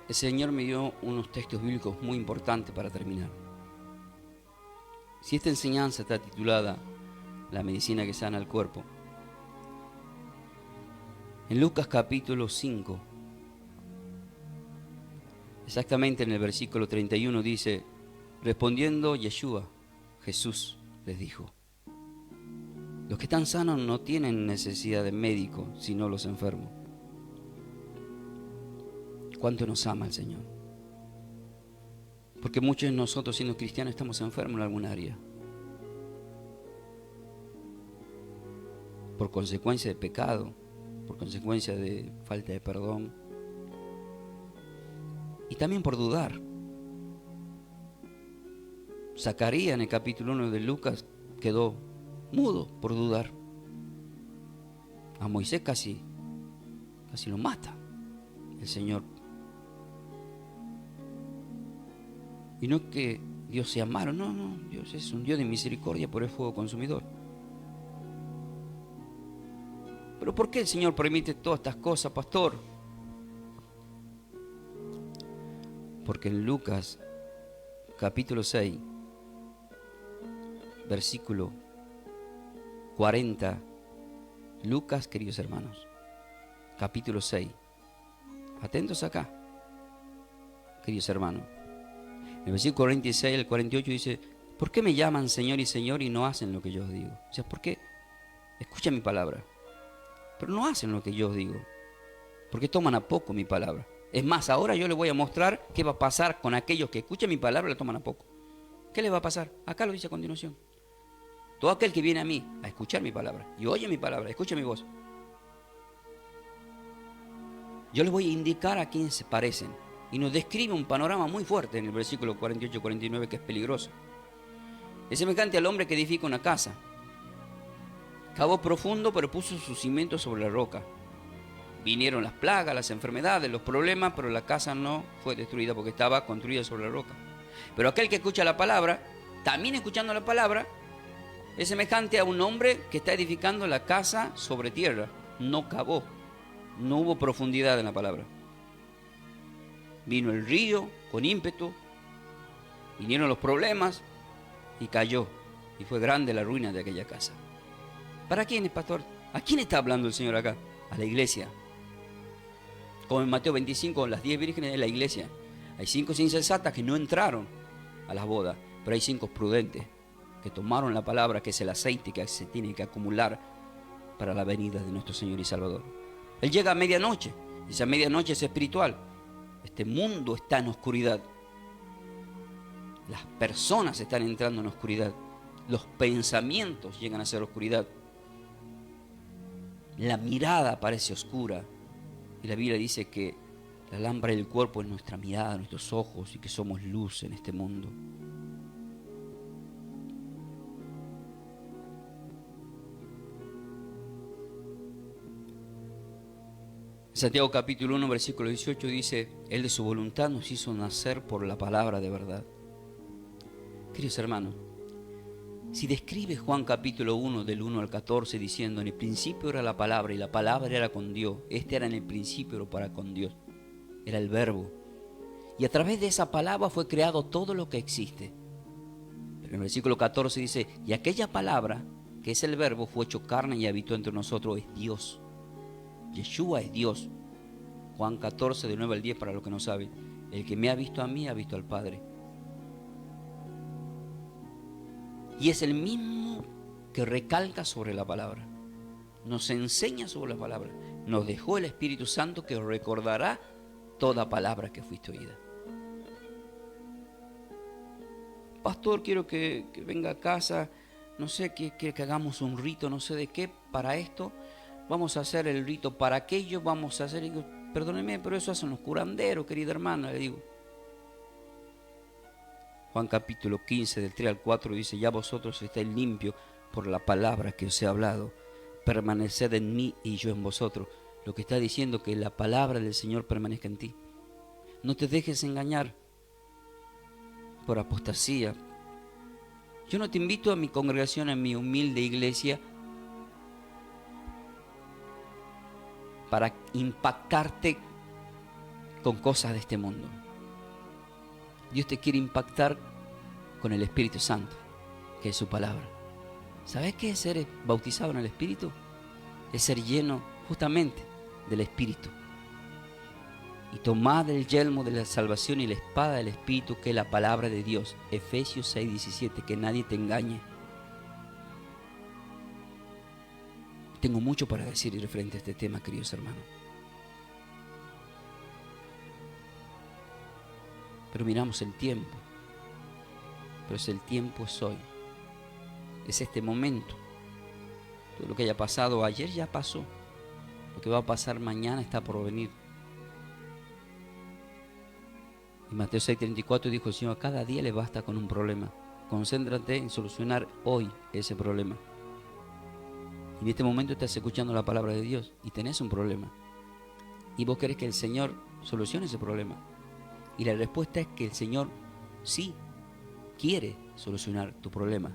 [SPEAKER 2] el Señor me dio unos textos bíblicos muy importantes para terminar. Si esta enseñanza está titulada La medicina que sana el cuerpo, en Lucas capítulo 5, exactamente en el versículo 31 dice: respondiendo Yeshua, Jesús les dijo: los que están sanos no tienen necesidad de médico, sino los enfermos. ¿Cuánto nos ama el Señor? Porque muchos de nosotros, siendo cristianos, estamos enfermos en algún área. Por consecuencia de pecado, por consecuencia de falta de perdón. Y también por dudar. Zacarías en el capítulo 1 de Lucas quedó mudo por dudar. A Moisés casi lo mata el Señor. Y no es que Dios sea malo, no, Dios es un Dios de misericordia por el fuego consumidor. Pero ¿por qué el Señor permite todas estas cosas, pastor? Porque en Lucas capítulo 6, versículo 40, Lucas, queridos hermanos, capítulo 6, atentos acá, queridos hermanos. En el versículo 46 al 48 dice: ¿por qué me llaman Señor y Señor y no hacen lo que yo os digo? O sea, ¿por qué? Escuchan mi palabra, pero no hacen lo que yo os digo. Porque toman a poco mi palabra. Es más, ahora yo les voy a mostrar qué va a pasar con aquellos que escuchan mi palabra y la toman a poco. ¿Qué les va a pasar? Acá lo dice a continuación. Todo aquel que viene a mí a escuchar mi palabra y oye mi palabra, escucha mi voz, yo les voy a indicar a quiénes se parecen. Y nos describe un panorama muy fuerte en el versículo 48-49 que es peligroso. Es semejante al hombre que edifica una casa. Cavó profundo, pero puso sus cimientos sobre la roca. Vinieron las plagas, las enfermedades, los problemas, pero la casa no fue destruida porque estaba construida sobre la roca. Pero aquel que escucha la palabra, también escuchando la palabra, es semejante a un hombre que está edificando la casa sobre tierra. No cavó, no hubo profundidad en la palabra. Vino el río con ímpetu, vinieron los problemas y cayó. Y fue grande la ruina de aquella casa. ¿Para quién es, pastor? ¿A quién está hablando el Señor acá? A la iglesia. Como en Mateo 25, las 10 vírgenes de la iglesia. Hay 5 insensatas que no entraron a las bodas, pero hay 5 prudentes que tomaron la palabra, que es el aceite que se tiene que acumular para la venida de nuestro Señor y Salvador. Él llega a medianoche, y esa medianoche es espiritual. Este mundo está en oscuridad. Las personas están entrando en oscuridad. Los pensamientos llegan a ser oscuridad. La mirada parece oscura. Y la Biblia dice que la lámpara del cuerpo es nuestra mirada, nuestros ojos, y que somos luz en este mundo. Santiago capítulo 1, versículo 18 dice: Él de su voluntad nos hizo nacer por la palabra de verdad. Queridos hermanos, si describe Juan capítulo 1 del 1 al 14 diciendo: en el principio era la palabra y la palabra era con Dios, este era en el principio pero para con Dios, era el verbo, y a través de esa palabra fue creado todo lo que existe. Pero en el versículo 14 dice: y aquella palabra, que es el verbo, fue hecho carne y habitó entre nosotros, es Dios. Yeshua es Dios. Juan 14, de 9 al 10, para los que no saben. El que me ha visto a mí, ha visto al Padre. Y es el mismo que recalca sobre la palabra. Nos enseña sobre la palabra. Nos dejó el Espíritu Santo que recordará toda palabra que fuiste oída. Pastor, quiero que venga a casa, no sé, que hagamos un rito, no sé de qué, para esto. Vamos a hacer el rito para aquello, vamos a hacer... Digo, perdóneme, pero eso hacen los curanderos, querida hermana, le digo. Juan capítulo 15, del 3 al 4, dice: ya vosotros estáis limpios por la palabra que os he hablado. Permaneced en mí y yo en vosotros. Lo que está diciendo que la palabra del Señor permanezca en ti. No te dejes engañar. por apostasía. Yo no te invito a mi congregación, a mi humilde iglesia, para impactarte con cosas de este mundo. Dios te quiere impactar con el Espíritu Santo, que es su palabra. ¿Sabes qué es ser bautizado en el Espíritu? Es ser lleno justamente del Espíritu. Y tomad el yelmo de la salvación y la espada del Espíritu, que es la palabra de Dios. Efesios 6:17, que nadie te engañe. Tengo mucho para decir referente a este tema, queridos hermanos. Pero miramos el tiempo. Pero es el tiempo, es hoy. Es este momento. Todo lo que haya pasado ayer ya pasó. Lo que va a pasar mañana está por venir. Y Mateo 6:34 dijo el Señor: cada día le basta con un problema. Concéntrate en solucionar hoy ese problema. Y en este momento estás escuchando la palabra de Dios y tenés un problema. Y vos querés que el Señor solucione ese problema. Y la respuesta es que el Señor sí quiere solucionar tu problema.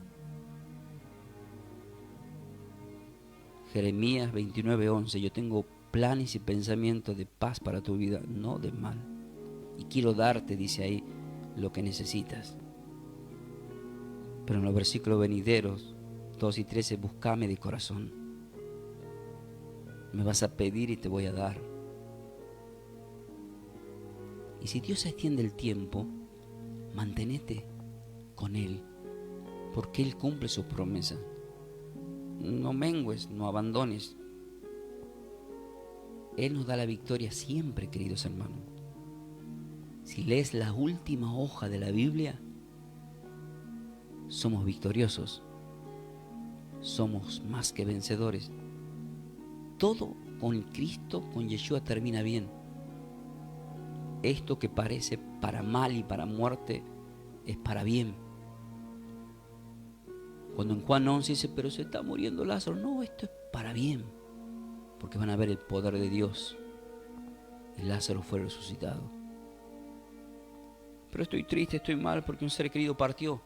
[SPEAKER 2] Jeremías 29:11: yo tengo planes y pensamientos de paz para tu vida, no de mal. Y quiero darte, dice ahí, lo que necesitas. Pero en los versículos venideros 2 y 13, buscame de corazón. Me vas a pedir y te voy a dar. Y si Dios extiende el tiempo, manténete con Él, porque Él cumple sus promesas. No mengues, no abandones. Él nos da la victoria siempre, queridos hermanos. Si lees la última hoja de la Biblia, somos victoriosos. Somos más que vencedores. Todo con Cristo, con Yeshua, termina bien. Esto que parece para mal y para muerte es para bien. Cuando en Juan 11 dice: pero se está muriendo Lázaro. No, esto es para bien. Porque van a ver el poder de Dios. Y Lázaro fue resucitado. Pero estoy triste, estoy mal porque un ser querido partió.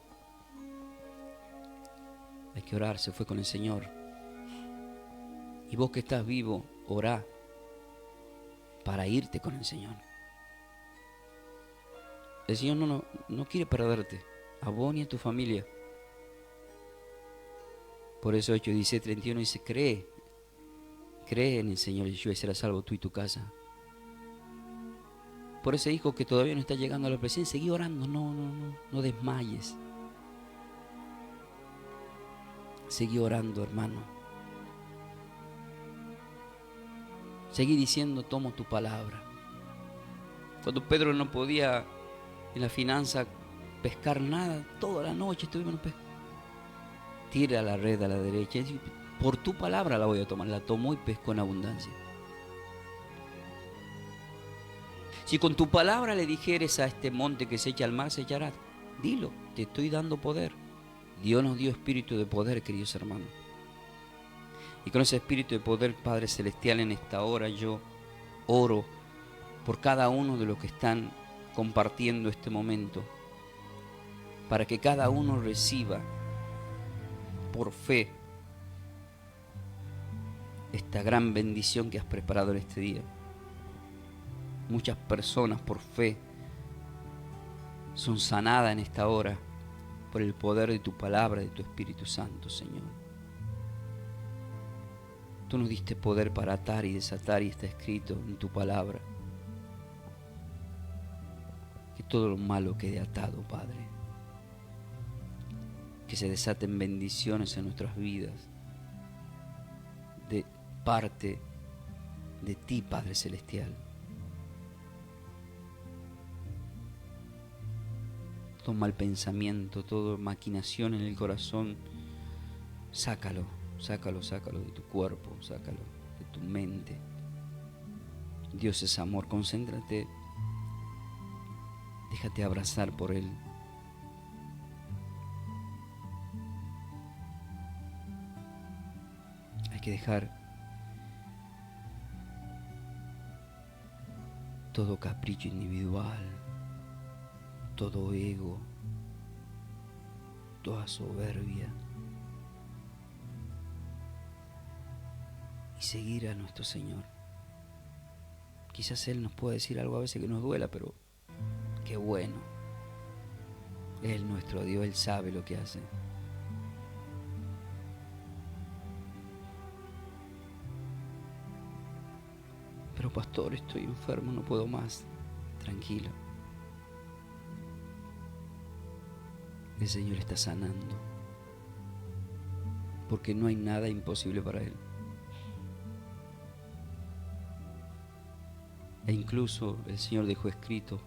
[SPEAKER 2] Hay que orar, se fue con el Señor. Y vos que estás vivo, orá para irte con el Señor. El Señor no quiere perderte, a vos ni a tu familia. Por eso Hechos 16:31 dice: cree en el Señor Yeshua y serás salvo tú y tu casa. Por ese hijo que todavía no está llegando a la presencia, seguí orando, no desmayes. Seguí orando, hermano. Seguí diciendo: tomo tu palabra. Cuando Pedro no podía en la finanza pescar nada, toda la noche estuvimos pescando. Tira la red a la derecha. Por tu palabra la voy a tomar. La tomó y pescó en abundancia. Si con tu palabra le dijeres a este monte que se echa al mar, se echará. Dilo, te estoy dando poder. Dios nos dio espíritu de poder, queridos hermanos. Y con ese espíritu de poder, Padre Celestial, en esta hora yo oro por cada uno de los que están compartiendo este momento, para que cada uno reciba por fe esta gran bendición que has preparado en este día. Muchas personas por fe son sanadas en esta hora por el poder de tu palabra, de tu Espíritu Santo, Señor. Tú nos diste poder para atar y desatar, y está escrito en tu palabra que todo lo malo quede atado, Padre. Que se desaten bendiciones en nuestras vidas de parte de ti, Padre Celestial. Todo mal pensamiento, toda maquinación en el corazón, sácalo de tu cuerpo, sácalo de tu mente. Dios es amor, concéntrate, déjate abrazar por Él. Hay que dejar todo capricho individual, todo ego, toda soberbia y seguir a nuestro Señor. Quizás Él nos pueda decir algo a veces que nos duela, pero qué bueno. Él, nuestro Dios, Él sabe lo que hace. Pero pastor, estoy enfermo, no puedo más. Tranquilo. El Señor está sanando, porque no hay nada imposible para Él. E incluso el Señor dejó escrito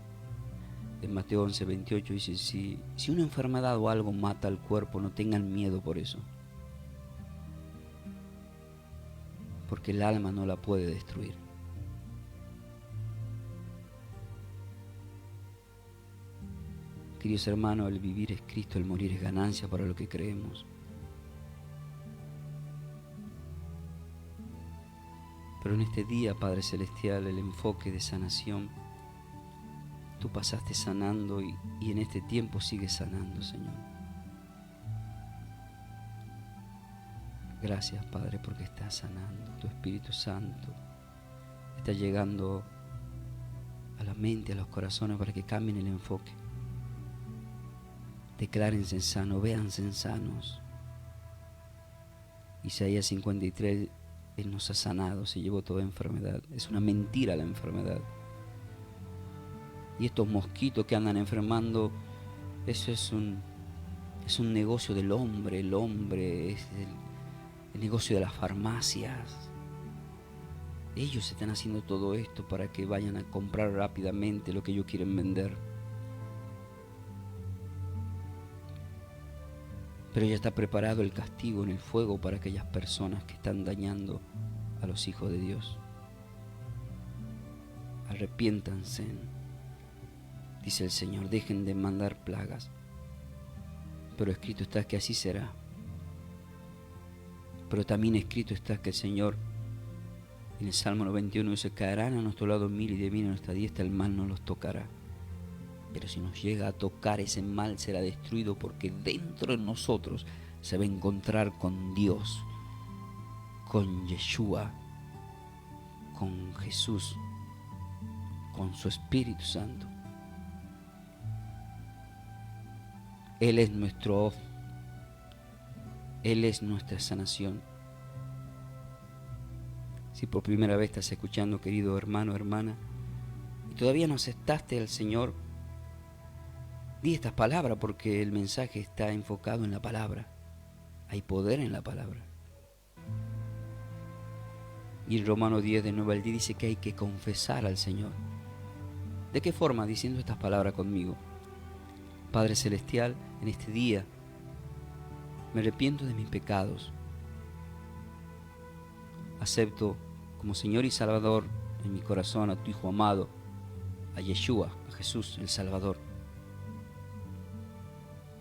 [SPEAKER 2] en Mateo 11:28, dice, si una enfermedad o algo mata al cuerpo, no tengan miedo por eso, porque el alma no la puede destruir. Queridos hermanos, el vivir es Cristo, el morir es ganancia para lo que creemos. Pero en este día, Padre Celestial, el enfoque de sanación, tú pasaste sanando y en este tiempo sigues sanando, Señor. Gracias, Padre, porque estás sanando. Tu Espíritu Santo está llegando a la mente, a los corazones, para que cambien el enfoque. Declárense sanos, véanse sanos. Isaías 53, Él nos ha sanado, se llevó toda enfermedad. Es una mentira la enfermedad. Y estos mosquitos que andan enfermando, eso es un negocio del hombre. El hombre es el negocio de las farmacias. Ellos están haciendo todo esto para que vayan a comprar rápidamente lo que ellos quieren vender. Pero ya está preparado el castigo en el fuego para aquellas personas que están dañando a los hijos de Dios. Arrepiéntanse, dice el Señor, dejen de mandar plagas. Pero escrito está que así será. Pero también escrito está que el Señor, en el Salmo 91, dice, caerán a nuestro lado 1000 y de mí a nuestra diestra el mal no los tocará. Pero si nos llega a tocar, ese mal será destruido, porque dentro de nosotros se va a encontrar con Dios, con Yeshua, con Jesús, con su Espíritu Santo. Él es nuestro Él es nuestra sanación. Si por primera vez estás escuchando, querido hermano, hermana, y todavía no aceptaste al Señor, di estas palabras, porque el mensaje está enfocado en la palabra. Hay poder en la palabra. Y en Romanos 10, de 9 al 10, dice que hay que confesar al Señor. ¿De qué forma? Diciendo estas palabras conmigo. Padre Celestial, en este día me arrepiento de mis pecados. Acepto como Señor y Salvador en mi corazón a tu Hijo amado, a Yeshua, a Jesús el Salvador.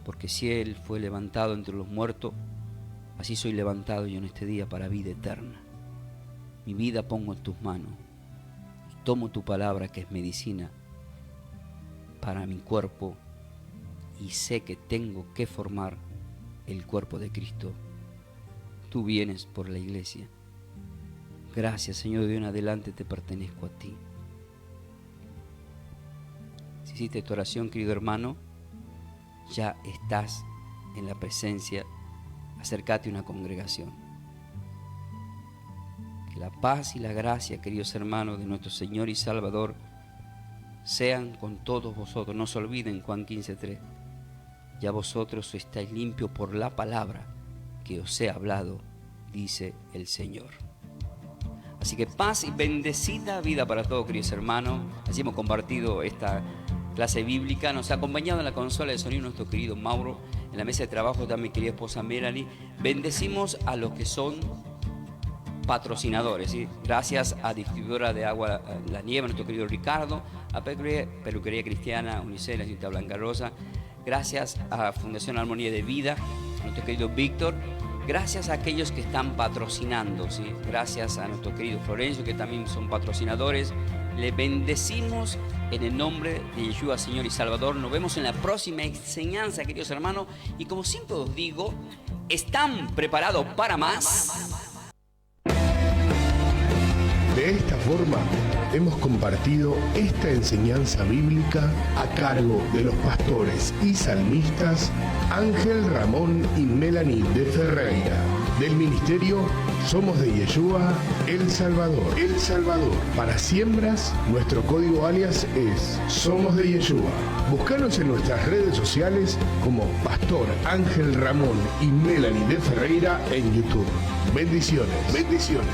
[SPEAKER 2] Porque si Él fue levantado entre los muertos, así soy levantado yo en este día para vida eterna. Mi vida pongo en tus manos y tomo tu palabra, que es medicina para mi cuerpo, y sé que tengo que formar el cuerpo de Cristo. Tú vienes por la iglesia. Gracias, Señor, de hoy en adelante te pertenezco a ti. Si hiciste tu oración, querido hermano, ya estás en la presencia. Acércate a una congregación. Que la paz y la gracia, queridos hermanos, de nuestro Señor y Salvador sean con todos vosotros. No se olviden Juan 15:3. Ya vosotros estáis limpios por la palabra que os he hablado, dice el Señor. Así que paz y bendecida vida para todos, queridos hermanos. Así hemos compartido esta clase bíblica. Nos ha acompañado en la consola de sonido nuestro querido Mauro. En la mesa de trabajo también mi querida esposa Melanie. Bendecimos a los que son patrocinadores, ¿sí? Gracias a Distribuidora de Agua La Nieve, nuestro querido Ricardo, a Peluquería Cristiana Unicel, la señorita Blanca Rosa. Gracias a Fundación Armonía de Vida, a nuestro querido Víctor. Gracias a aquellos que están patrocinando, ¿sí? Gracias a nuestro querido Florencio, que también son patrocinadores. Le bendecimos en el nombre de Yeshua, Señor y Salvador. Nos vemos en la próxima enseñanza, queridos hermanos. Y como siempre os digo, ¿están preparados para más?
[SPEAKER 1] De esta forma, hemos compartido esta enseñanza bíblica a cargo de los pastores y salmistas Ángel Ramón y Melanie de Ferreira, del ministerio Somos de Yeshua, El Salvador. El Salvador. Para siembras, nuestro código alias es Somos de Yeshua. Búscanos en nuestras redes sociales como Pastor Ángel Ramón y Melanie de Ferreira en YouTube. Bendiciones. Bendiciones.